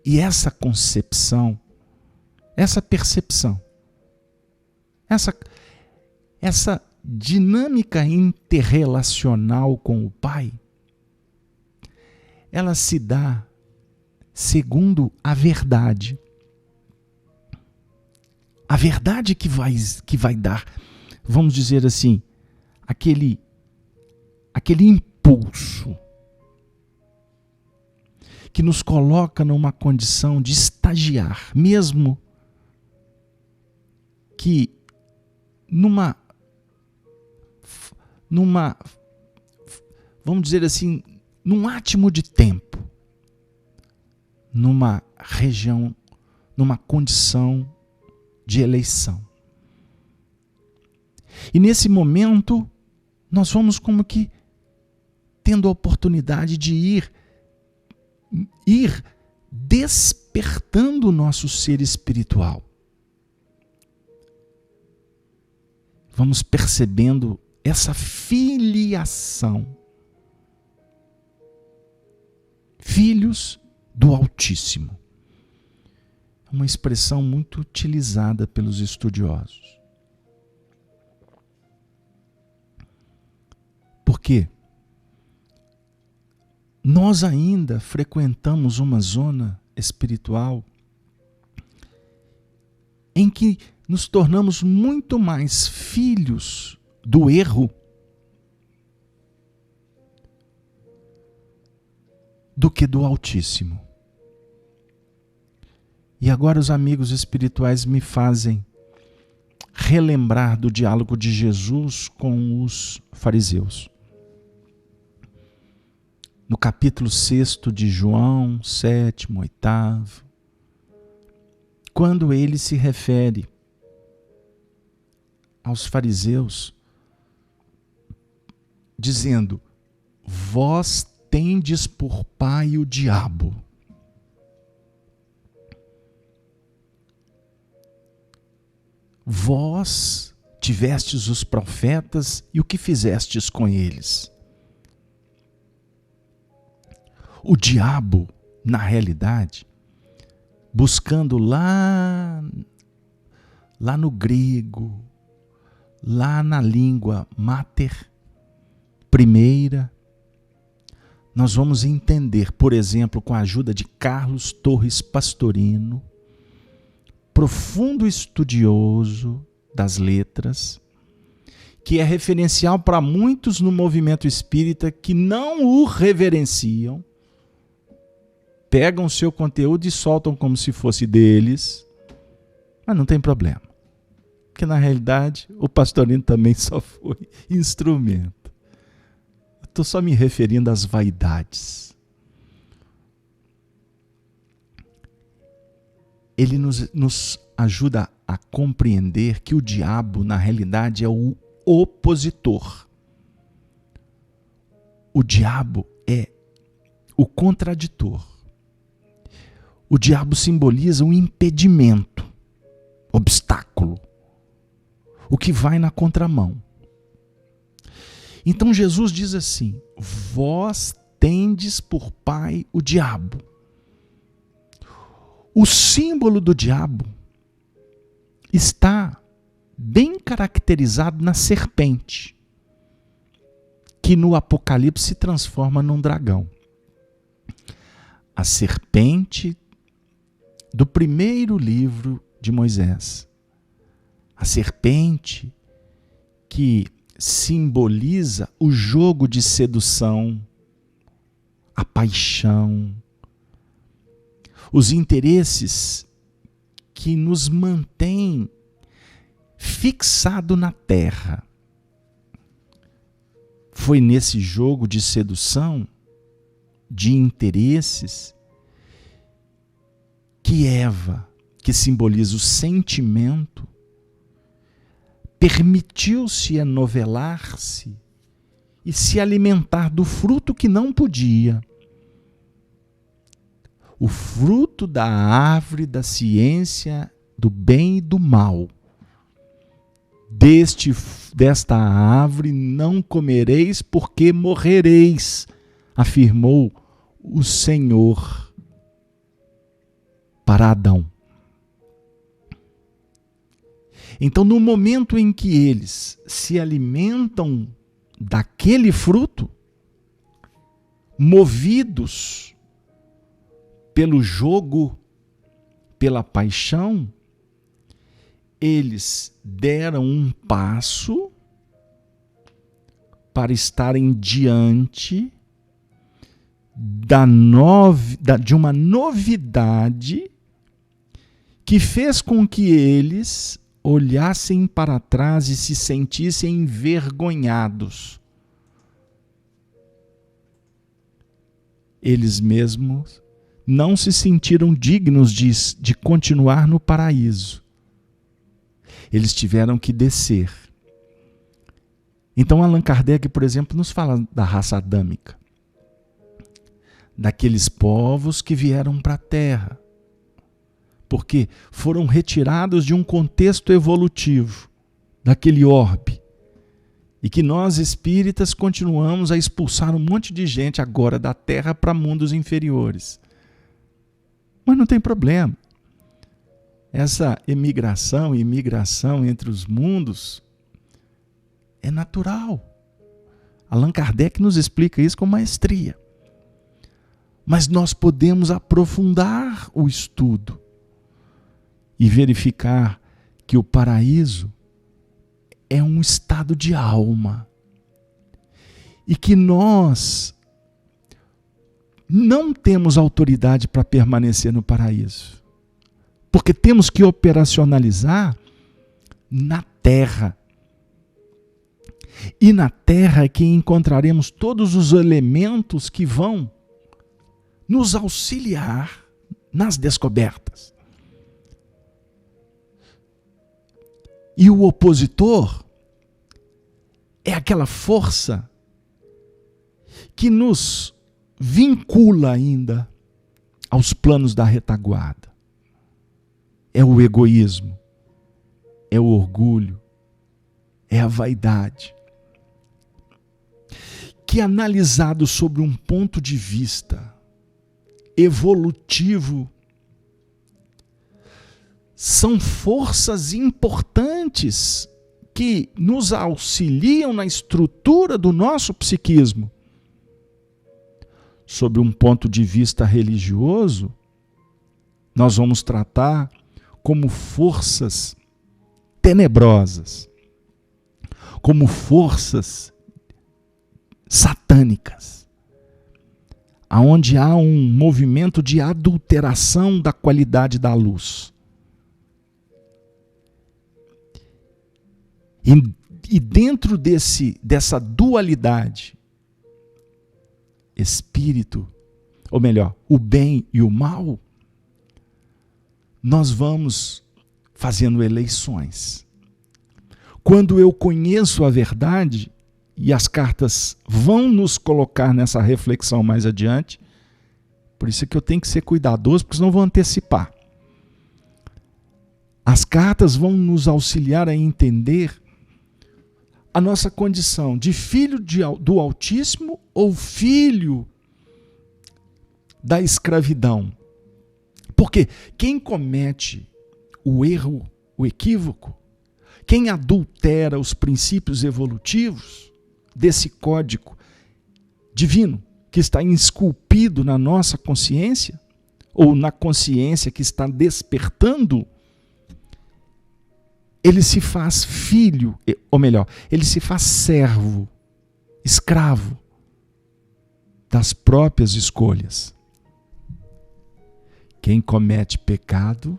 E essa concepção, essa percepção, essa dinâmica interrelacional com o Pai, ela se dá segundo a verdade. A verdade que vai dar, vamos dizer assim, aquele impulso que nos coloca numa condição de estagiar, mesmo que numa vamos dizer assim, num átimo de tempo, numa região, numa condição de eleição. E nesse momento, nós vamos como que tendo a oportunidade de ir despertando o nosso ser espiritual. Vamos percebendo essa filiação. Filhos do Altíssimo. É uma expressão muito utilizada pelos estudiosos. Por quê? Nós ainda frequentamos uma zona espiritual em que nos tornamos muito mais filhos do erro do que do Altíssimo. E agora os amigos espirituais me fazem relembrar do diálogo de Jesus com os fariseus. No capítulo 6 de João, 7º, 8º, quando ele se refere aos fariseus, dizendo: vós tendes por pai o diabo. Vós tivestes os profetas e o que fizestes com eles? O diabo, na realidade, buscando lá no grego, lá na língua mater, primeira, nós vamos entender, por exemplo, com a ajuda de Carlos Torres Pastorino, profundo estudioso das letras, que é referencial para muitos no movimento espírita que não o reverenciam, pegam o seu conteúdo e soltam como se fosse deles, mas não tem problema, porque na realidade o Pastorino também só foi instrumento. Estou só me referindo às vaidades. Ele nos ajuda a compreender que o diabo, na realidade, é o opositor. O diabo é o contraditor. O diabo simboliza um impedimento, obstáculo, o que vai na contramão. Então Jesus diz assim: vós tendes por pai o diabo. O símbolo do diabo está bem caracterizado na serpente, que no Apocalipse se transforma num dragão. A serpente do primeiro livro de Moisés. A serpente que simboliza o jogo de sedução, a paixão, os interesses que nos mantêm fixado na terra. Foi nesse jogo de sedução, de interesses, que Eva, que simboliza o sentimento, permitiu-se enovelar-se e se alimentar do fruto que não podia. O fruto da árvore da ciência do bem e do mal. Desta árvore não comereis, porque morrereis, afirmou o Senhor para Adão. Então, no momento em que eles se alimentam daquele fruto, movidos pelo jogo, pela paixão, eles deram um passo para estarem diante de uma novidade que fez com que eles olhassem para trás e se sentissem envergonhados. Eles mesmos não se sentiram dignos de continuar no paraíso. Eles tiveram que descer. Então Allan Kardec, por exemplo, nos fala da raça adâmica, daqueles povos que vieram para a Terra, porque foram retirados de um contexto evolutivo, daquele orbe, e que nós espíritas continuamos a expulsar um monte de gente agora da Terra para mundos inferiores. Mas não tem problema. Essa emigração e imigração entre os mundos é natural. Allan Kardec nos explica isso com maestria. Mas nós podemos aprofundar o estudo e verificar que o paraíso é um estado de alma e que nós não temos autoridade para permanecer no paraíso, porque temos que operacionalizar na terra. E na terra é que encontraremos todos os elementos que vão nos auxiliar nas descobertas. E o opositor é aquela força que nos vincula ainda aos planos da retaguarda. É o egoísmo, é o orgulho, é a vaidade, que analisado sobre um ponto de vista evolutivo, são forças importantes que nos auxiliam na estrutura do nosso psiquismo. Sob um ponto de vista religioso, nós vamos tratar como forças tenebrosas, como forças satânicas, aonde há um movimento de adulteração da qualidade da luz. E dentro dessa dualidade, espírito, ou melhor, o bem e o mal, nós vamos fazendo eleições. Quando eu conheço a verdade, e as cartas vão nos colocar nessa reflexão mais adiante, por isso é que eu tenho que ser cuidadoso, porque senão vou antecipar. As cartas vão nos auxiliar a entender a nossa condição de filho do Altíssimo ou filho da escravidão. Porque quem comete o erro, o equívoco, quem adultera os princípios evolutivos desse código divino que está esculpido na nossa consciência, ou na consciência que está despertando, ele se faz filho, ou melhor, ele se faz servo, escravo das próprias escolhas. Quem comete pecado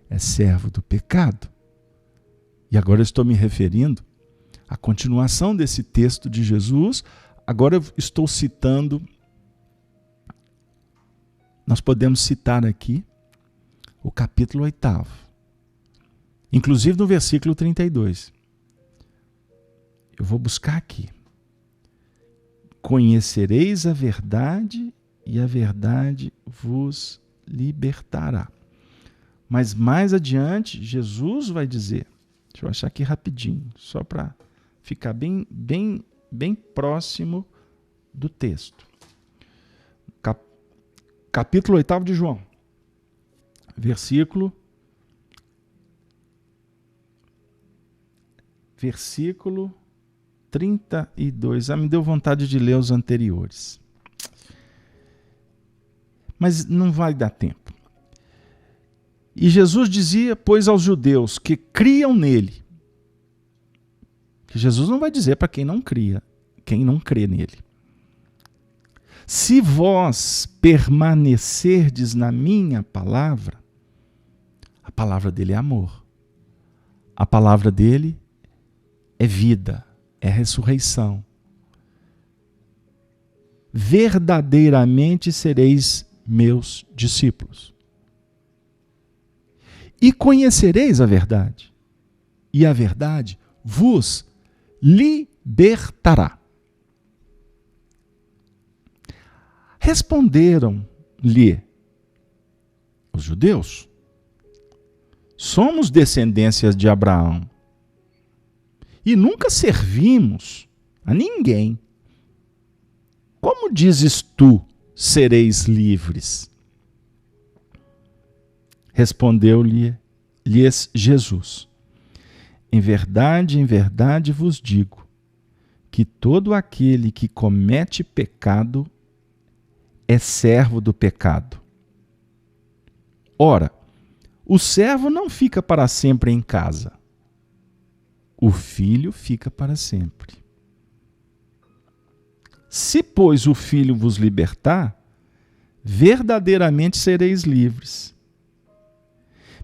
é servo do pecado. E agora eu estou me referindo à continuação desse texto de Jesus. Agora eu estou citando, nós podemos citar aqui o capítulo 8º. Inclusive no versículo 32. Eu vou buscar aqui. Conhecereis a verdade e a verdade vos libertará. Mas mais adiante, Jesus vai dizer, deixa eu achar aqui rapidinho, só para ficar bem próximo do texto. Capítulo 8º de João, versículo 32. Me deu vontade de ler os anteriores. Mas não vai dar tempo. E Jesus dizia, pois, aos judeus que criam nele, que Jesus não vai dizer para quem não crê nele. Se vós permanecerdes na minha palavra, a palavra dele é amor. A palavra dele é vida, é ressurreição. Verdadeiramente sereis meus discípulos. E conhecereis a verdade, e a verdade vos libertará. Responderam-lhe os judeus: somos descendências de Abraão e nunca servimos a ninguém. Como dizes tu, sereis livres? Respondeu-lhes Jesus: em verdade vos digo, que todo aquele que comete pecado é servo do pecado. Ora, O servo não fica para sempre em casa. O filho fica para sempre. Se, pois, o filho vos libertar, verdadeiramente sereis livres.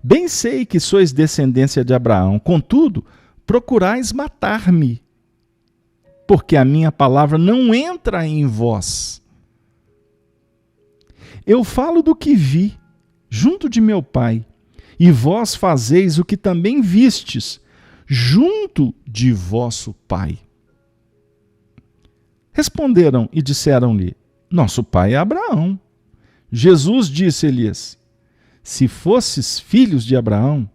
Bem sei que sois descendência de Abraão, contudo, procurais matar-me, porque a minha palavra não entra em vós. Eu falo do que vi, junto de meu pai, e vós fazeis o que também vistes, junto de vosso pai. Responderam e disseram-lhe: nosso pai é Abraão. Jesus disse-lhes: se fosses filhos de Abraão,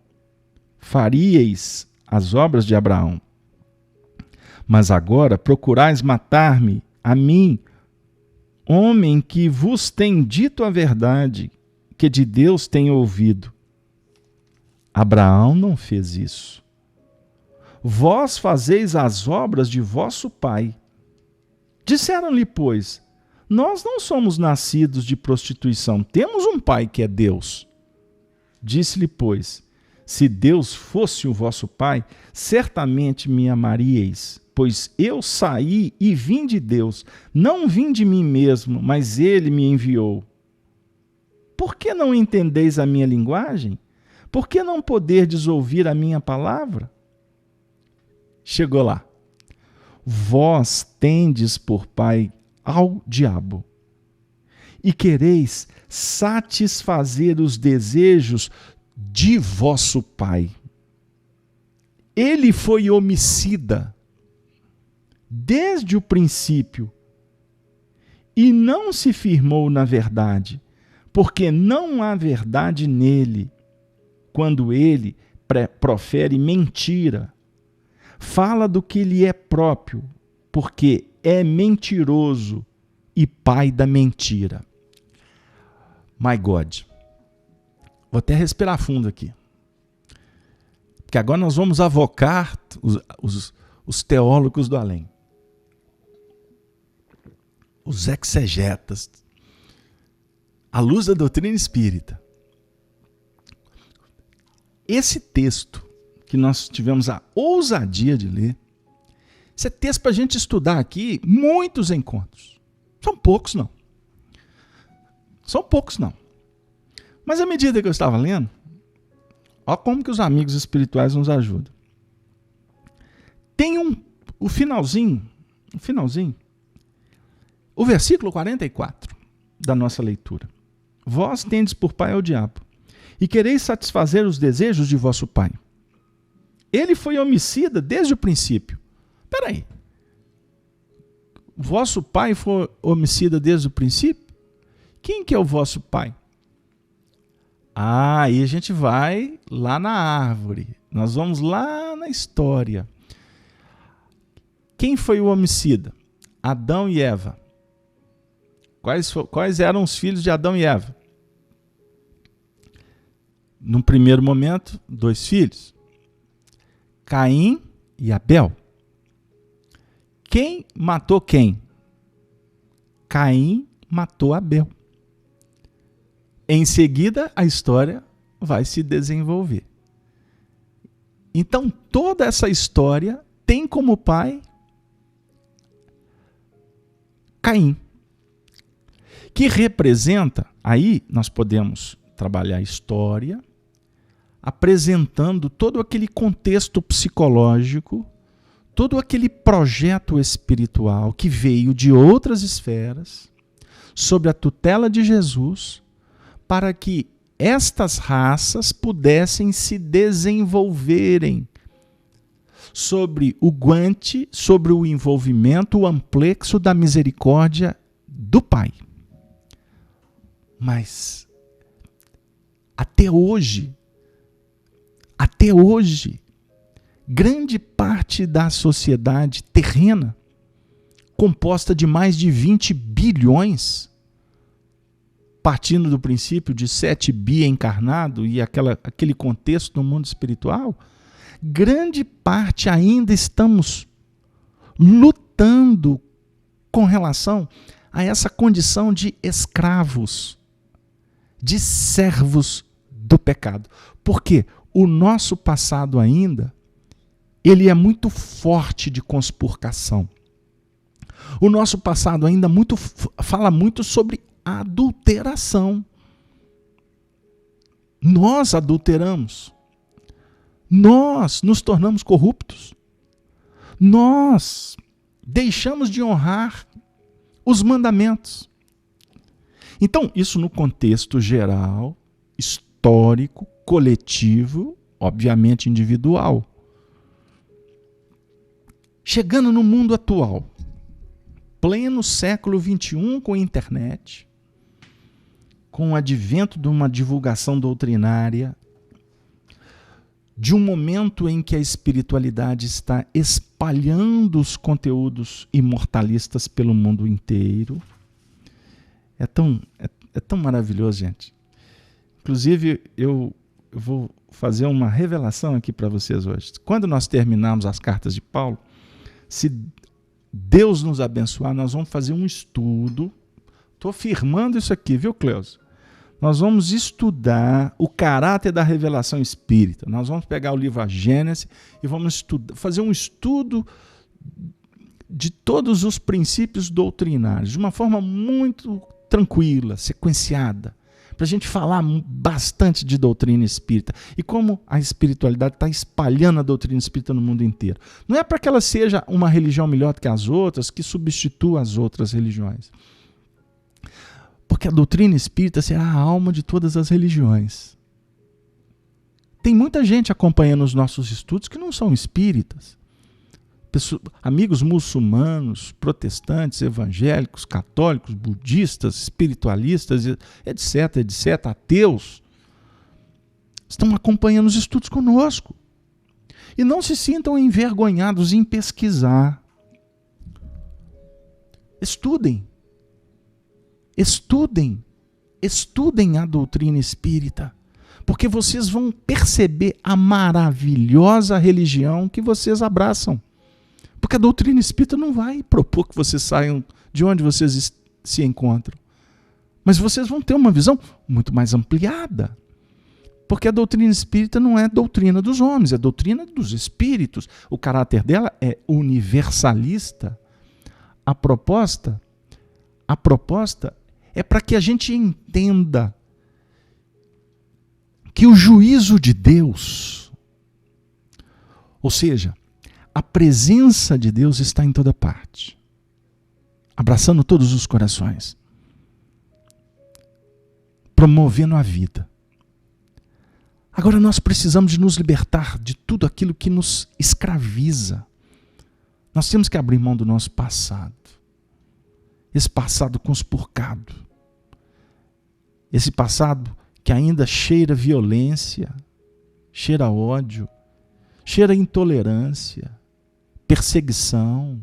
faríeis as obras de Abraão. Mas agora procurais matar-me, a mim, homem que vos tem dito a verdade, que de Deus tenho ouvido. Abraão não fez isso. Vós fazeis as obras de vosso pai. Disseram-lhe, pois, nós não somos nascidos de prostituição, temos um pai que é Deus. Disse-lhe, pois, se Deus fosse o vosso pai, certamente me amaríeis, pois eu saí e vim de Deus, não vim de mim mesmo, mas ele me enviou. Por que não entendeis a minha linguagem? Por que não poderdes ouvir a minha palavra? Chegou lá. Vós tendes por pai ao diabo, e quereis satisfazer os desejos de vosso pai. Ele foi homicida desde o princípio e não se firmou na verdade, porque não há verdade nele. Quando ele profere mentira, fala do que lhe é próprio, porque é mentiroso e pai da mentira. My God. Vou até respirar fundo aqui. Porque agora nós vamos avocar os teólogos do além. Os exegetas. À luz da doutrina espírita. Esse texto que nós tivemos a ousadia de ler, esse é texto para a gente estudar aqui muitos encontros. São poucos, não. São poucos, não. Mas à medida que eu estava lendo, olha como que os amigos espirituais nos ajudam. Tem o finalzinho, o versículo 44 da nossa leitura. Vós tendes por pai ao diabo, e quereis satisfazer os desejos de vosso pai. Ele foi homicida desde o princípio. Espera aí. Vosso pai foi homicida desde o princípio? Quem que é o vosso pai? Aí a gente vai lá na árvore. Nós vamos lá na história. Quem foi o homicida? Adão e Eva. Quais eram os filhos de Adão e Eva? Num primeiro momento, 2 filhos. Caim e Abel. Quem matou quem? Caim matou Abel. Em seguida, a história vai se desenvolver. Então, toda essa história tem como pai Caim, que representa, aí nós podemos trabalhar a história, apresentando todo aquele contexto psicológico, todo aquele projeto espiritual que veio de outras esferas, sob a tutela de Jesus, para que estas raças pudessem se desenvolverem sobre o guante, sobre o envolvimento, o amplexo da misericórdia do Pai. Mas, até hoje, grande parte da sociedade terrena, composta de mais de 20 bilhões, partindo do princípio de 7 bi encarnado e aquele contexto no mundo espiritual, grande parte ainda estamos lutando com relação a essa condição de escravos, de servos do pecado. Porque o nosso passado ainda, ele é muito forte de conspurcação. O nosso passado ainda fala muito sobre adulteração. Nós adulteramos. Nós nos tornamos corruptos. Nós deixamos de honrar os mandamentos. Então, isso no contexto geral, histórico, coletivo, obviamente individual. Chegando no mundo atual, pleno século XXI, com a internet, com o advento de uma divulgação doutrinária, de um momento em que a espiritualidade está espalhando os conteúdos imortalistas pelo mundo inteiro. É tão maravilhoso, gente. Inclusive, eu vou fazer uma revelação aqui para vocês hoje. Quando nós terminarmos as cartas de Paulo, se Deus nos abençoar, nós vamos fazer um estudo. Estou afirmando isso aqui, viu, Cleusa? Nós vamos estudar o caráter da revelação espírita. Nós vamos pegar o livro A Gênese e vamos fazer um estudo de todos os princípios doutrinários, de uma forma muito tranquila, sequenciada, para a gente falar bastante de doutrina espírita e como a espiritualidade está espalhando a doutrina espírita no mundo inteiro. Não é para que ela seja uma religião melhor do que as outras, que substitua as outras religiões. Porque a doutrina espírita será a alma de todas as religiões. Tem muita gente acompanhando os nossos estudos que não são espíritas. Amigos muçulmanos, protestantes, evangélicos, católicos, budistas, espiritualistas, etc., etc., ateus, estão acompanhando os estudos conosco. E não se sintam envergonhados em pesquisar. Estudem. Estudem a doutrina espírita, porque vocês vão perceber a maravilhosa religião que vocês abraçam. Porque a doutrina espírita não vai propor que vocês saiam de onde vocês se encontram. Mas vocês vão ter uma visão muito mais ampliada. Porque a doutrina espírita não é doutrina dos homens, é doutrina dos espíritos. O caráter dela é universalista. A proposta é para que a gente entenda que o juízo de Deus, ou seja, a presença de Deus está em toda parte, abraçando todos os corações, promovendo a vida. Agora nós precisamos de nos libertar de tudo aquilo que nos escraviza. Nós temos que abrir mão do nosso passado. Esse passado conspurcado. Esse passado que ainda cheira violência, cheira ódio, cheira intolerância, perseguição,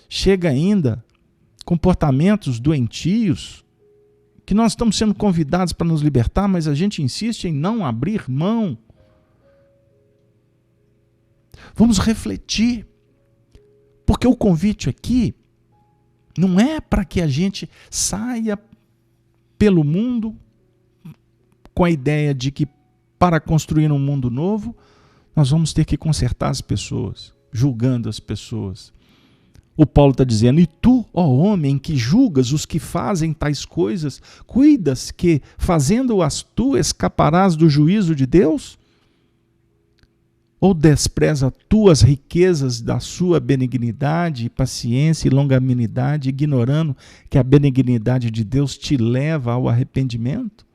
chega ainda comportamentos doentios que nós estamos sendo convidados para nos libertar, mas a gente insiste em não abrir mão. Vamos refletir, porque o convite aqui não é para que a gente saia pelo mundo com a ideia de que para construir um mundo novo, nós vamos ter que consertar as pessoas, julgando as pessoas. O Paulo está dizendo, e tu, ó homem, que julgas os que fazem tais coisas, cuidas que, fazendo-as tu, escaparás do juízo de Deus? Ou despreza tu as riquezas da sua benignidade, paciência e longanimidade, ignorando que a benignidade de Deus te leva ao arrependimento?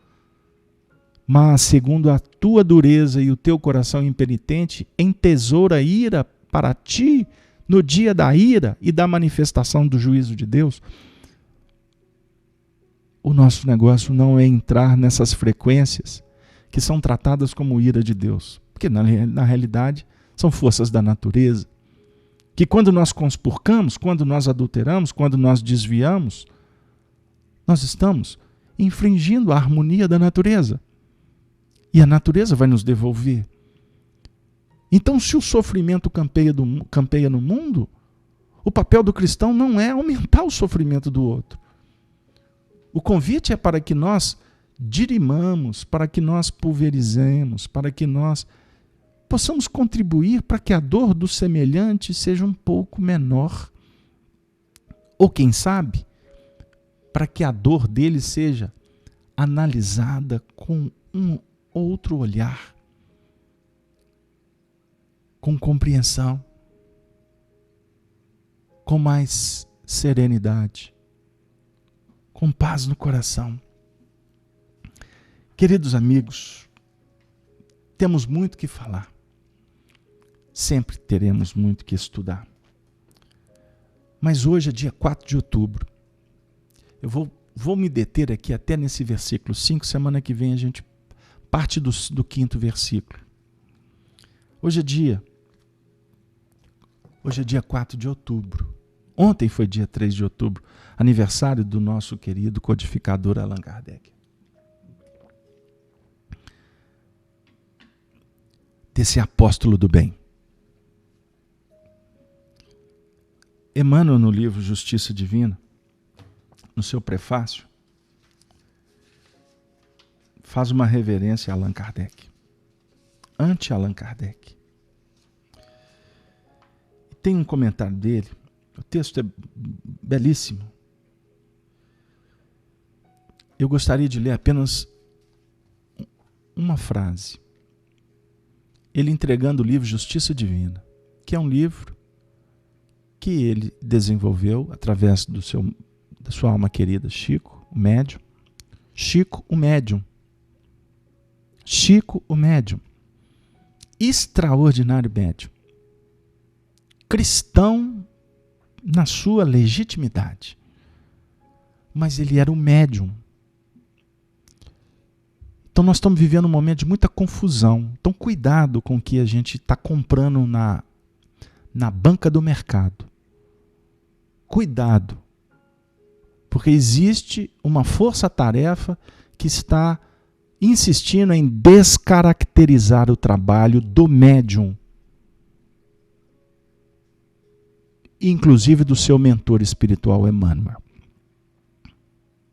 Mas, segundo a tua dureza e o teu coração impenitente, entesoura ira para ti no dia da ira e da manifestação do juízo de Deus. O nosso negócio não é entrar nessas frequências que são tratadas como ira de Deus. Porque na realidade são forças da natureza, que quando nós conspurcamos, quando nós adulteramos, quando nós desviamos, nós estamos infringindo a harmonia da natureza. E a natureza vai nos devolver. Então, se o sofrimento campeia no mundo, o papel do cristão não é aumentar o sofrimento do outro. O convite é para que nós dirimamos, para que nós pulverizemos, para que nós possamos contribuir para que a dor do semelhante seja um pouco menor. Ou quem sabe, para que a dor dele seja analisada com um outro olhar, com compreensão, com mais serenidade, com paz no coração. Queridos amigos, temos muito que falar. Sempre teremos muito que estudar. Mas hoje é dia 4 de outubro. Eu vou me deter aqui até nesse versículo 5. Semana que vem a gente parte do 5º versículo. Hoje é dia 4 de outubro. Ontem foi dia 3 de outubro, aniversário do nosso querido codificador Allan Kardec. Desse apóstolo do bem. Emmanuel, no livro Justiça Divina, no seu prefácio, faz uma reverência a Allan Kardec, ante-Allan Kardec. E tem um comentário dele, o texto é belíssimo. Eu gostaria de ler apenas uma frase. Ele entregando o livro Justiça Divina, que é um livro que ele desenvolveu através da sua alma querida, Chico, o médium. Chico, o médium. Chico, o médium. Extraordinário médium. Cristão na sua legitimidade. Mas ele era um médium. Então nós estamos vivendo um momento de muita confusão. Então cuidado com o que a gente está comprando na banca do mercado. Cuidado. Porque existe uma força-tarefa que está insistindo em descaracterizar o trabalho do médium. Inclusive do seu mentor espiritual, Emmanuel.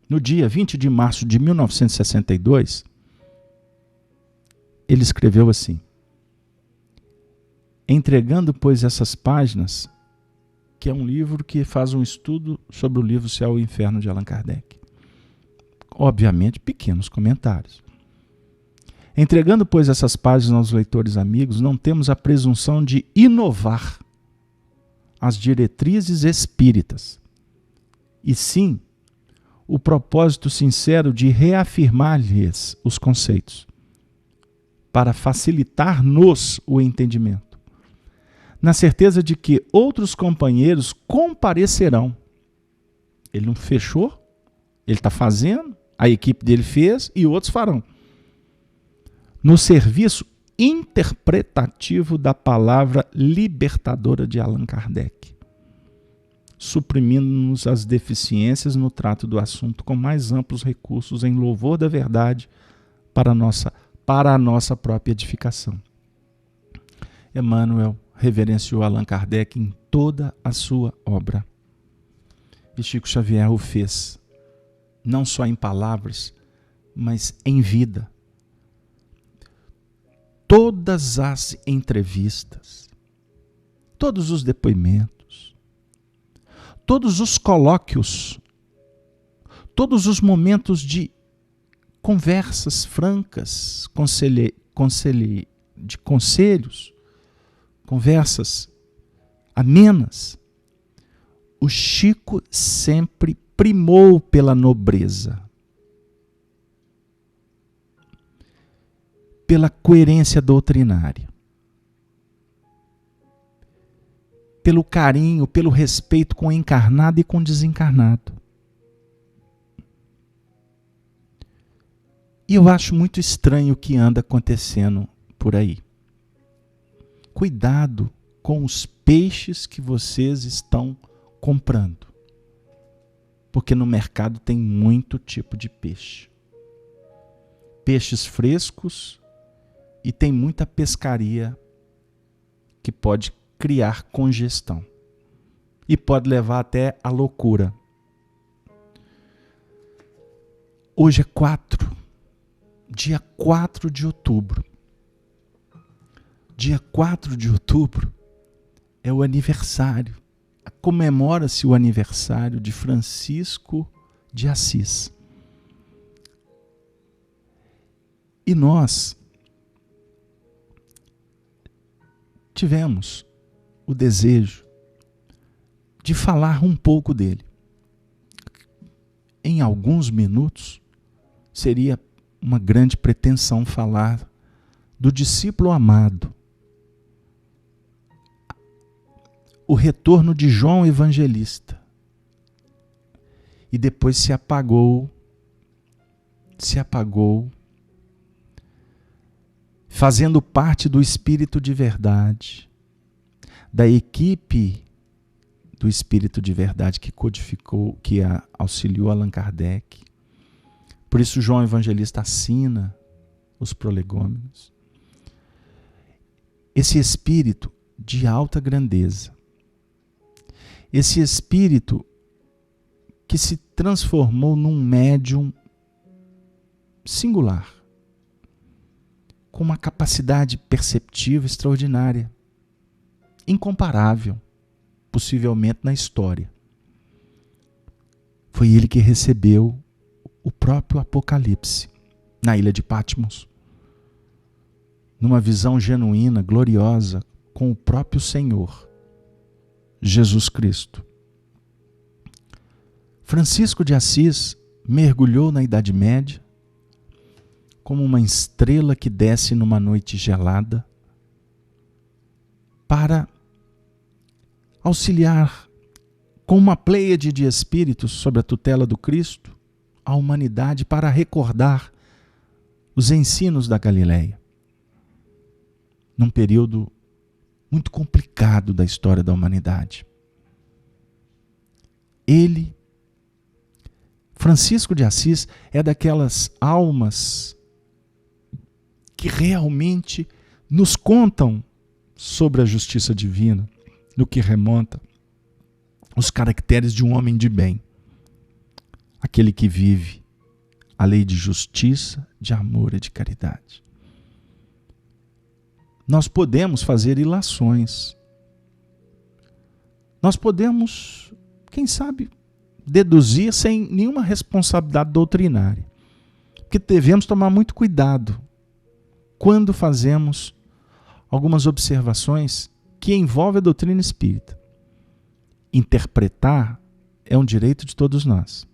No dia 20 de março de 1962, ele escreveu assim: entregando, pois, essas páginas, que é um livro que faz um estudo sobre o livro Céu e Inferno de Allan Kardec. Obviamente, pequenos comentários. Entregando, pois, essas páginas aos leitores amigos, não temos a presunção de inovar as diretrizes espíritas, e sim o propósito sincero de reafirmar-lhes os conceitos, para facilitar-nos o entendimento, na certeza de que outros companheiros comparecerão. Ele não fechou, ele está fazendo, a equipe dele fez e outros farão. No serviço interpretativo da palavra libertadora de Allan Kardec, suprimindo-nos as deficiências no trato do assunto com mais amplos recursos em louvor da verdade para a nossa própria edificação. Emmanuel reverenciou Allan Kardec em toda a sua obra. E Chico Xavier o fez, não só em palavras, mas em vida. Todas as entrevistas, todos os depoimentos, todos os colóquios, todos os momentos de conversas francas, de conselhos, conversas amenas, o Chico sempre primou pela nobreza, pela coerência doutrinária, pelo carinho, pelo respeito com o encarnado e com o desencarnado. E eu acho muito estranho o que anda acontecendo por aí. Cuidado com os peixes que vocês estão comprando, porque no mercado tem muito tipo de peixe. Peixes frescos, e tem muita pescaria que pode criar congestão e pode levar até a loucura. Hoje é 4 dia 4 de outubro. Dia 4 de outubro é o aniversário. Comemora-se o aniversário de Francisco de Assis. E nós tivemos o desejo de falar um pouco dele. Em alguns minutos, seria uma grande pretensão falar do discípulo amado, o retorno de João Evangelista. E depois se apagou, fazendo parte do Espírito de Verdade, da equipe do Espírito de Verdade que codificou, que auxiliou Allan Kardec. Por isso João Evangelista assina os prolegômenos. Esse Espírito de alta grandeza, esse Espírito que se transformou num médium singular, com uma capacidade perceptiva extraordinária, incomparável, possivelmente na história. Foi ele que recebeu o próprio Apocalipse na ilha de Patmos, numa visão genuína, gloriosa, com o próprio Senhor, Jesus Cristo. Francisco de Assis mergulhou na Idade Média como uma estrela que desce numa noite gelada para auxiliar com uma pleiade de espíritos sob a tutela do Cristo a humanidade para recordar os ensinos da Galileia, num período muito complicado da história da humanidade. Francisco de Assis, é daquelas almas que realmente nos contam sobre a justiça divina, no que remonta os caracteres de um homem de bem, aquele que vive a lei de justiça, de amor e de caridade. Nós podemos fazer ilações. Nós podemos, quem sabe, deduzir sem nenhuma responsabilidade doutrinária. Porque devemos tomar muito cuidado quando fazemos algumas observações que envolvem a doutrina espírita. Interpretar é um direito de todos nós.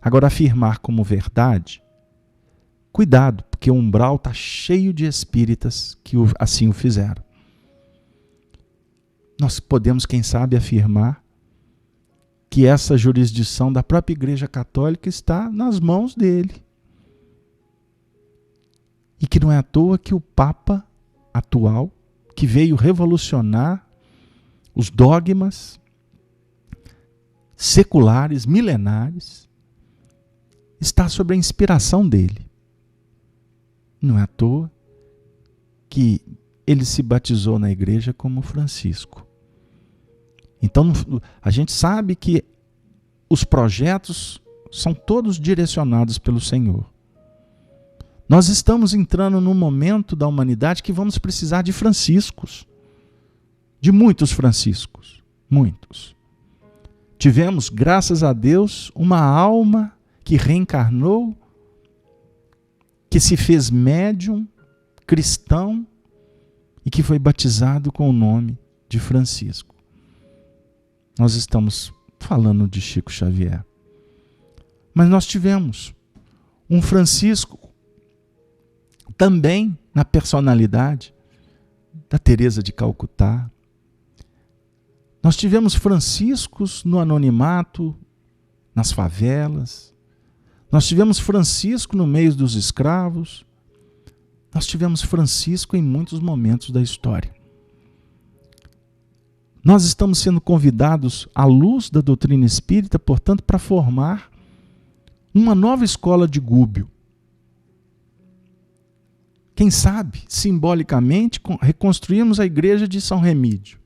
Agora, afirmar como verdade, cuidado, porque o umbral está cheio de espíritas que assim o fizeram. Nós podemos, quem sabe, afirmar que essa jurisdição da própria Igreja Católica está nas mãos dele. E que não é à toa que o Papa atual, que veio revolucionar os dogmas seculares, milenares, está sob a inspiração dele. Não é à toa que ele se batizou na igreja como Francisco. Então, a gente sabe que os projetos são todos direcionados pelo Senhor. Nós estamos entrando num momento da humanidade que vamos precisar de franciscos, de muitos franciscos, muitos. Tivemos, graças a Deus, uma alma que reencarnou, que se fez médium, cristão, e que foi batizado com o nome de Francisco. Nós estamos falando de Chico Xavier. Mas nós tivemos um Francisco também na personalidade da Teresa de Calcutá. Nós tivemos franciscos no anonimato, nas favelas. Nós tivemos Francisco no meio dos escravos. Nós tivemos Francisco em muitos momentos da história. Nós estamos sendo convidados à luz da doutrina espírita, portanto, para formar uma nova escola de Gúbio. Quem sabe, simbolicamente, reconstruímos a igreja de São Remídio,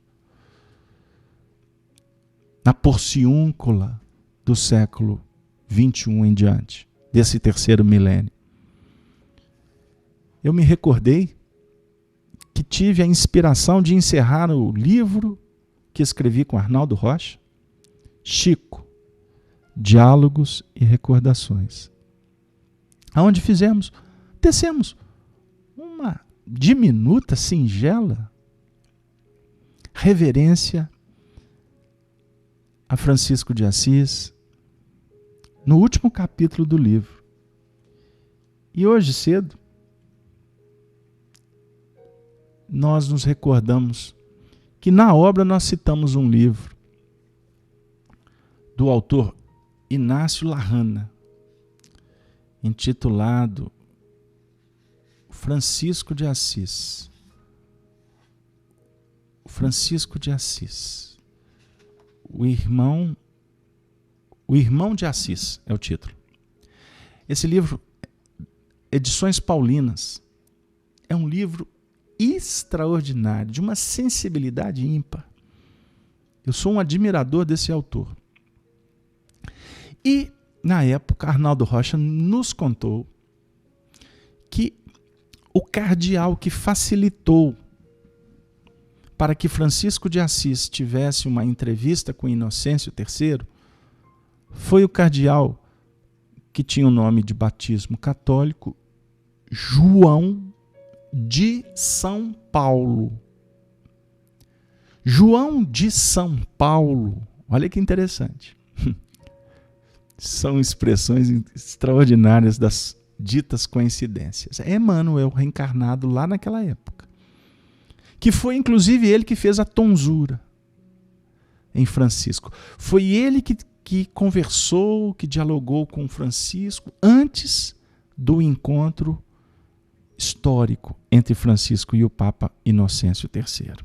na Porciúncula do século XXI em diante, desse terceiro milênio. eu me recordei que tive a inspiração de encerrar o livro que escrevi com Arnaldo Rocha, Chico, Diálogos e Recordações, aonde tecemos uma diminuta, singela reverência a Francisco de Assis, no último capítulo do livro. E hoje cedo, nós nos recordamos que na obra nós citamos um livro do autor Inácio Larrana, intitulado Francisco de Assis. Francisco de Assis. O irmão de Assis é o título. Esse livro, Edições Paulinas, é um livro extraordinário, de uma sensibilidade ímpar. Eu sou um admirador desse autor. E, na época, Arnaldo Rocha nos contou que o cardeal que facilitou para que Francisco de Assis tivesse uma entrevista com Inocêncio III foi o cardeal que tinha o nome de batismo católico, João de São Paulo. João de São Paulo, olha que interessante. São expressões extraordinárias das ditas coincidências. É Emmanuel reencarnado lá naquela época, que foi inclusive ele que fez a tonsura em Francisco. Foi ele que conversou, que dialogou com Francisco antes do encontro histórico entre Francisco e o Papa Inocêncio III.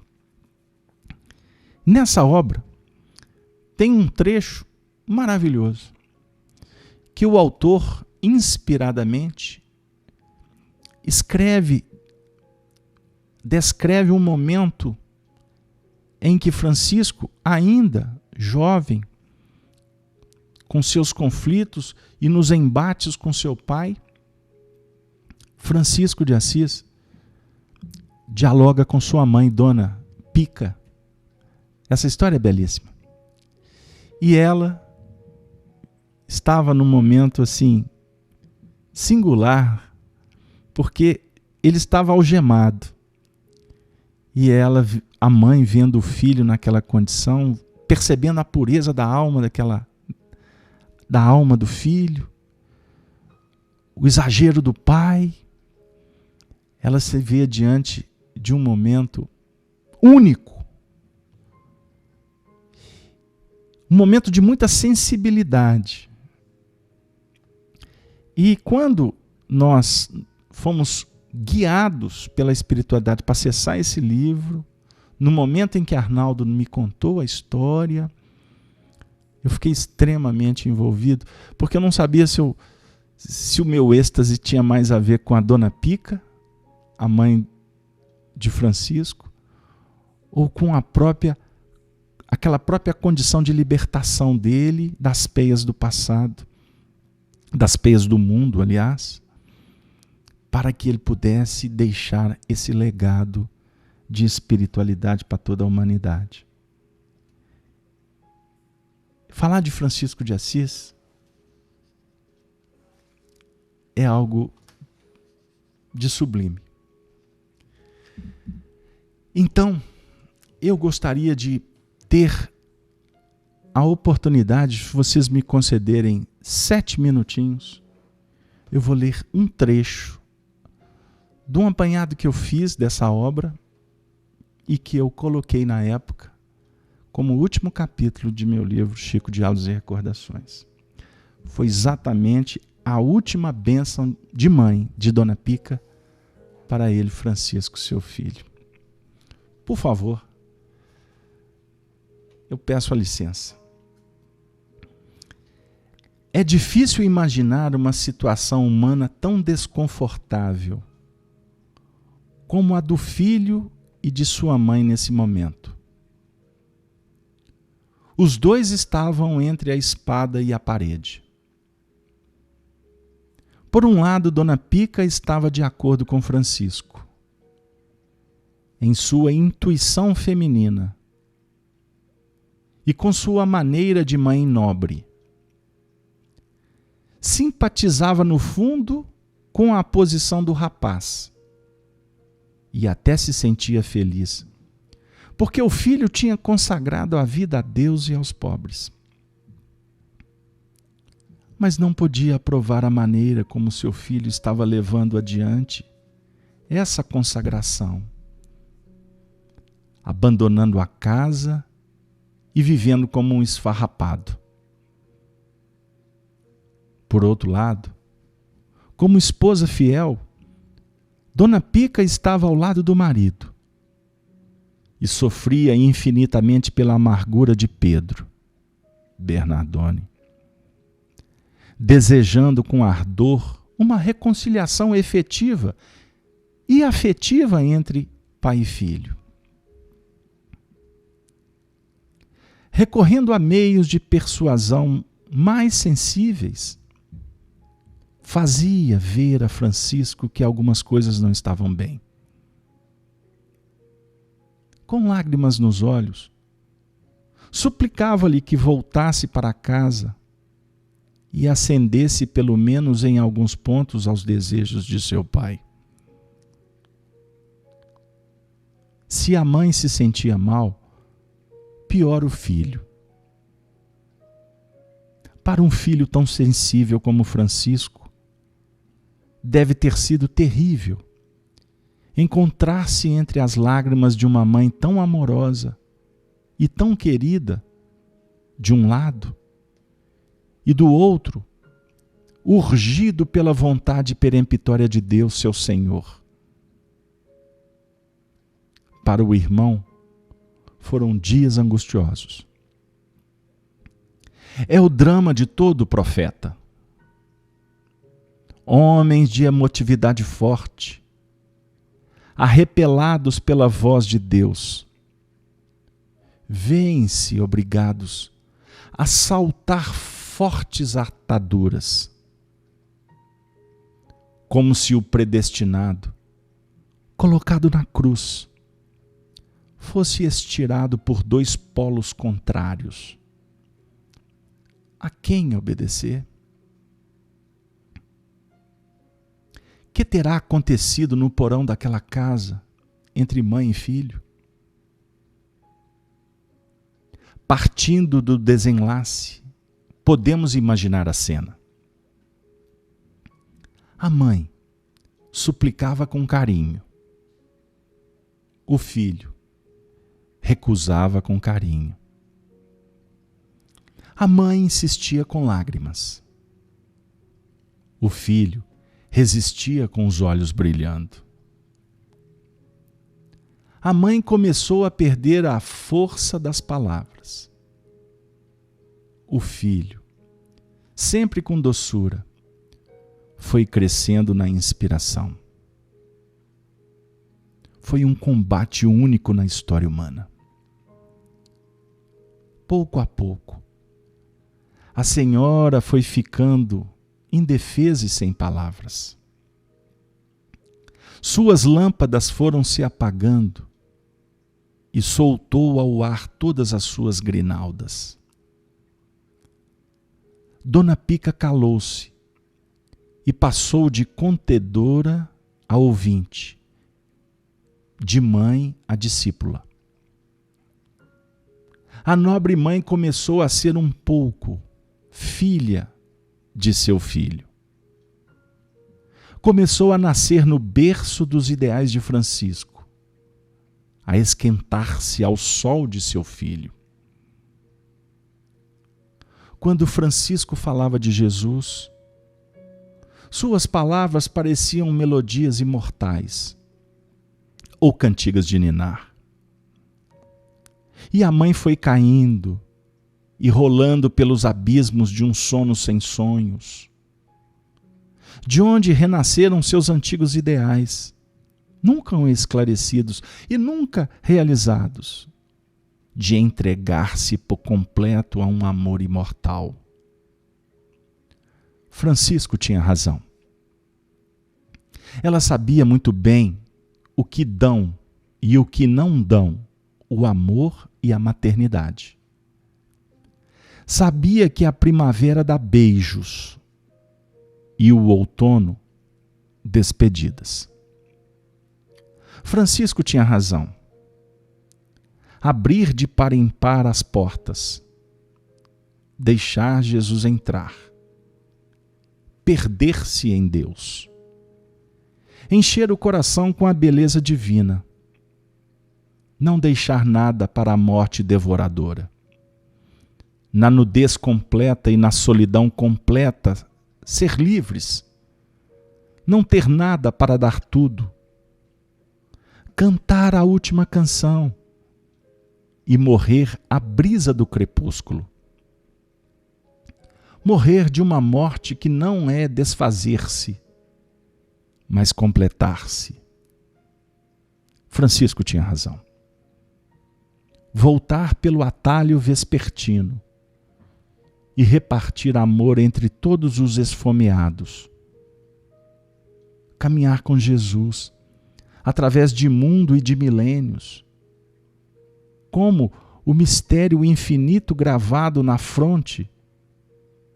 Nessa obra tem um trecho maravilhoso que o autor, inspiradamente, descreve um momento em que Francisco, ainda jovem, com seus conflitos e nos embates com seu pai, Francisco de Assis dialoga com sua mãe, Dona Pica. Essa história é belíssima. E ela estava num momento assim singular, porque ele estava algemado. E ela, a mãe, vendo o filho naquela condição, percebendo a pureza da alma da alma do filho, o exagero do pai, ela se vê diante de um momento único, um momento de muita sensibilidade. E quando nós fomos guiados pela espiritualidade para acessar esse livro, no momento em que Arnaldo me contou a história, eu fiquei extremamente envolvido, porque eu não sabia se o meu êxtase tinha mais a ver com a Dona Pica, a mãe de Francisco, ou com aquela própria condição de libertação dele das peias do passado, das peias do mundo, aliás, para que ele pudesse deixar esse legado de espiritualidade para toda a humanidade. Falar de Francisco de Assis é algo de sublime. Então, eu gostaria de ter a oportunidade, se vocês me concederem 7 minutinhos, eu vou ler um trecho de um apanhado que eu fiz dessa obra e que eu coloquei na época como o último capítulo de meu livro Chico, Diálogos e Recordações. Foi exatamente a última bênção de mãe de Dona Pica para ele, Francisco, seu filho. Por favor, eu peço a licença. É difícil imaginar uma situação humana tão desconfortável como a do filho e de sua mãe nesse momento. Os dois estavam entre a espada e a parede. Por um lado, Dona Pica estava de acordo com Francisco, em sua intuição feminina e com sua maneira de mãe nobre. Simpatizava no fundo com a posição do rapaz e até se sentia feliz, porque o filho tinha consagrado a vida a Deus e aos pobres. Mas não podia aprovar a maneira como seu filho estava levando adiante essa consagração, abandonando a casa e vivendo como um esfarrapado. Por outro lado, como esposa fiel, Dona Pica estava ao lado do marido e sofria infinitamente pela amargura de Pedro, Bernardone, desejando com ardor uma reconciliação efetiva e afetiva entre pai e filho. Recorrendo a meios de persuasão mais sensíveis, fazia ver a Francisco que algumas coisas não estavam bem. Com lágrimas nos olhos, suplicava-lhe que voltasse para casa e acendesse pelo menos em alguns pontos aos desejos de seu pai. Se a mãe se sentia mal, pior o filho. Para um filho tão sensível como Francisco, deve ter sido terrível encontrar-se entre as lágrimas de uma mãe tão amorosa e tão querida, de um lado, e do outro, urgido pela vontade peremptória de Deus, seu Senhor. Para o irmão, foram dias angustiosos. É o drama de todo profeta. Homens de emotividade forte, arrepelados pela voz de Deus, veem-se obrigados a saltar fortes ataduras, como se o predestinado, colocado na cruz, fosse estirado por dois polos contrários. A quem obedecer? Que terá acontecido no porão daquela casa, entre mãe e filho? Partindo do desenlace, podemos imaginar a cena. A mãe suplicava com carinho. O filho recusava com carinho. A mãe insistia com lágrimas. O filho resistia com os olhos brilhando. A mãe começou a perder a força das palavras. O filho, sempre com doçura, foi crescendo na inspiração. Foi um combate único na história humana. Pouco a pouco, a senhora foi ficando indefesa e sem palavras. Suas lâmpadas foram se apagando e soltou ao ar todas as suas grinaldas. Dona Pica calou-se e passou de contedora a ouvinte, de mãe a discípula. A nobre mãe começou a ser um pouco filha de seu filho. Começou a nascer no berço dos ideais de Francisco, a esquentar-se ao sol de seu filho. Quando Francisco falava de Jesus, suas palavras pareciam melodias imortais ou cantigas de ninar. E a mãe foi caindo e rolando pelos abismos de um sono sem sonhos, de onde renasceram seus antigos ideais, nunca esclarecidos e nunca realizados, de entregar-se por completo a um amor imortal. Francisco tinha razão. Ela sabia muito bem o que dão e o que não dão o amor e a maternidade. Sabia que a primavera dá beijos e o outono despedidas. Francisco tinha razão. Abrir de par em par as portas, deixar Jesus entrar, perder-se em Deus, encher o coração com a beleza divina, não deixar nada para a morte devoradora. Na nudez completa e na solidão completa, ser livres, não ter nada para dar tudo, cantar a última canção e morrer à brisa do crepúsculo. Morrer de uma morte que não é desfazer-se, mas completar-se. Francisco tinha razão. Voltar pelo atalho vespertino e repartir amor entre todos os esfomeados. Caminhar com Jesus, através de mundo e de milênios. Como o mistério infinito gravado na fronte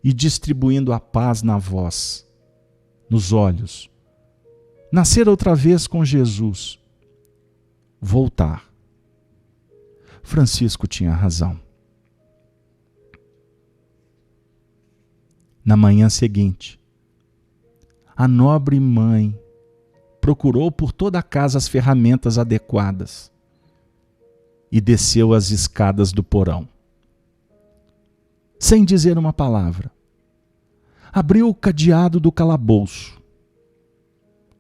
e distribuindo a paz na voz, nos olhos. Nascer outra vez com Jesus. Voltar. Francisco tinha razão. Na manhã seguinte, a nobre mãe procurou por toda a casa as ferramentas adequadas e desceu as escadas do porão. Sem dizer uma palavra, abriu o cadeado do calabouço.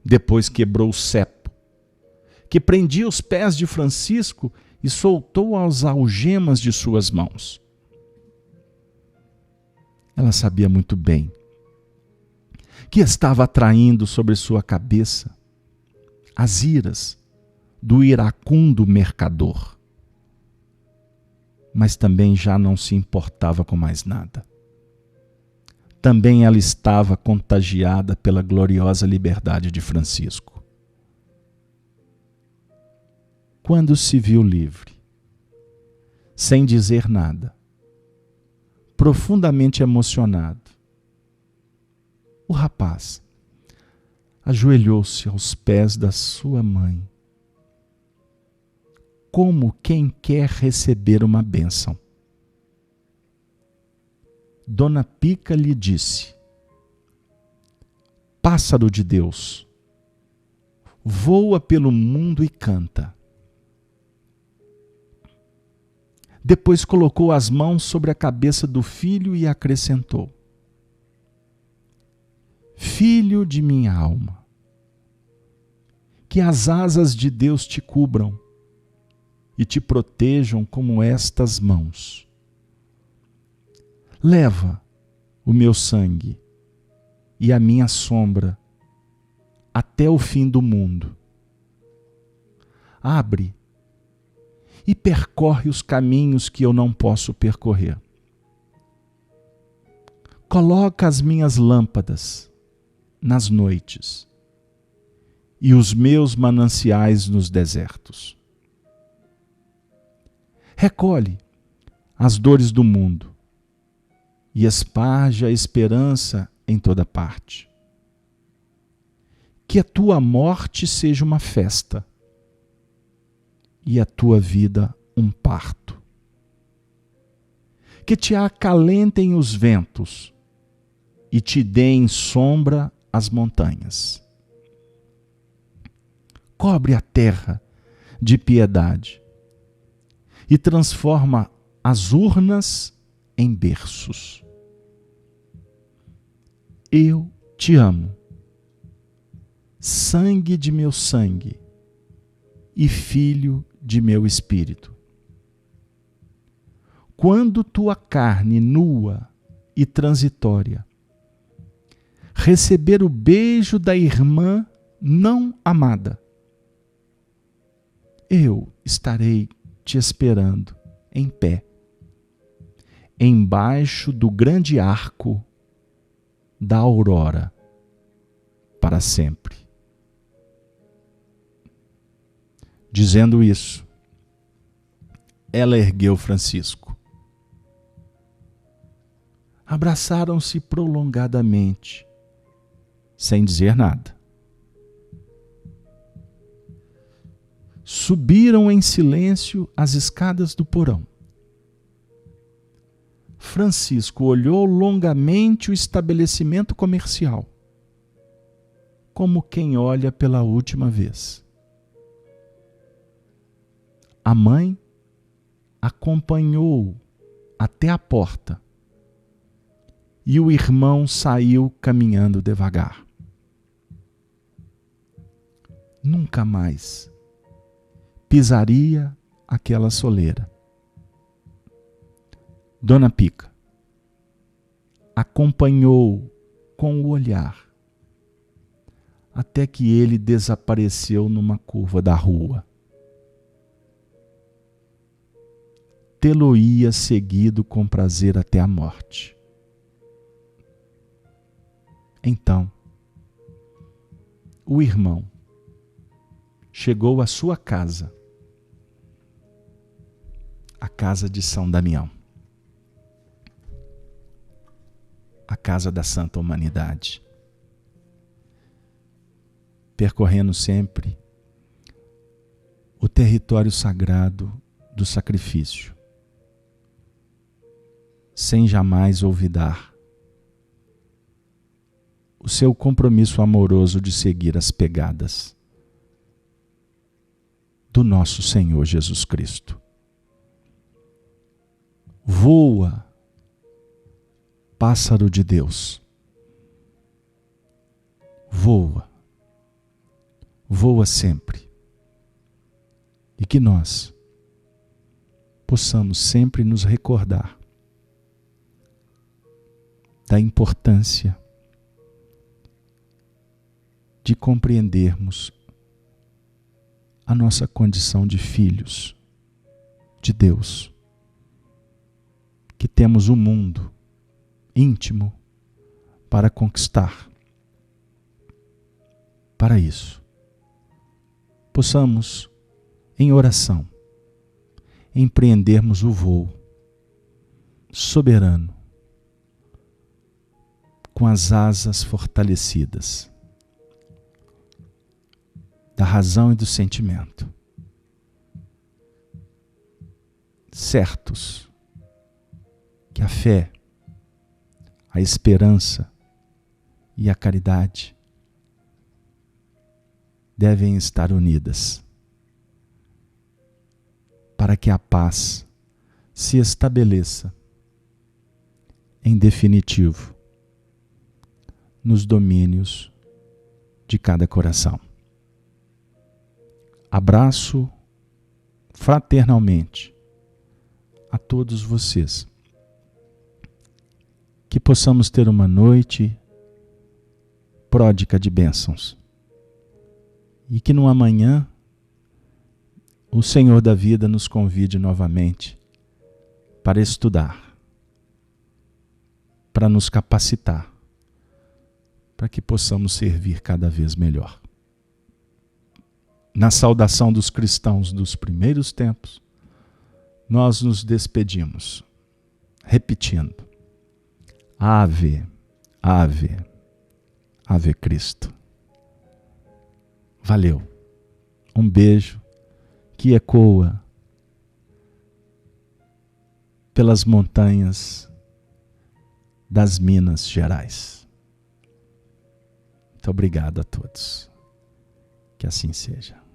Depois quebrou o cepo, que prendia os pés de Francisco e soltou as algemas de suas mãos. Ela sabia muito bem que estava atraindo sobre sua cabeça as iras do iracundo mercador. Mas também já não se importava com mais nada. Também ela estava contagiada pela gloriosa liberdade de Francisco. Quando se viu livre, sem dizer nada, profundamente emocionado, o rapaz ajoelhou-se aos pés da sua mãe, como quem quer receber uma bênção. Dona Pica lhe disse: pássaro de Deus, voa pelo mundo e canta. Depois colocou as mãos sobre a cabeça do filho e acrescentou: filho de minha alma, que as asas de Deus te cubram e te protejam como estas mãos. Leva o meu sangue e a minha sombra até o fim do mundo. Abre e percorre os caminhos que eu não posso percorrer. Coloca as minhas lâmpadas nas noites e os meus mananciais nos desertos. Recolhe as dores do mundo e esparge a esperança em toda parte. Que a tua morte seja uma festa e a tua vida um parto. Que te acalentem os ventos e te deem sombra as montanhas. Cobre a terra de piedade e transforma as urnas em berços. Eu te amo, sangue de meu sangue e filho de meu espírito. Quando tua carne nua e transitória receber o beijo da irmã não amada, eu estarei te esperando em pé, embaixo do grande arco da aurora, para sempre. Dizendo isso, ela ergueu Francisco. Abraçaram-se prolongadamente, sem dizer nada. Subiram em silêncio as escadas do porão. Francisco olhou longamente o estabelecimento comercial, como quem olha pela última vez. A mãe acompanhou-o até a porta e o irmão saiu caminhando devagar. Nunca mais pisaria aquela soleira. Dona Pica acompanhou com o olhar até que ele desapareceu numa curva da rua. Tê-lo-ia seguido com prazer até a morte. Então, o irmão chegou à sua casa, a casa de São Damião, a casa da Santa Humanidade, percorrendo sempre o território sagrado do sacrifício, sem jamais olvidar o seu compromisso amoroso de seguir as pegadas do nosso Senhor Jesus Cristo. Voa, pássaro de Deus, voa, voa sempre, e que nós possamos sempre nos recordar da importância de compreendermos a nossa condição de filhos de Deus, que temos um mundo íntimo para conquistar. Para isso, possamos, em oração, empreendermos o voo soberano, com as asas fortalecidas da razão e do sentimento, certos que a fé, a esperança e a caridade devem estar unidas para que a paz se estabeleça em definitivo nos domínios de cada coração. Abraço fraternalmente a todos vocês. Que possamos ter uma noite pródiga de bênçãos. E que no amanhã o Senhor da vida nos convide novamente para estudar, para nos capacitar, para que possamos servir cada vez melhor. Na saudação dos cristãos dos primeiros tempos, nós nos despedimos, repetindo: Ave, Ave, Ave Cristo. Valeu. Um beijo que ecoa pelas montanhas das Minas Gerais. Muito obrigado a todos. Que assim seja.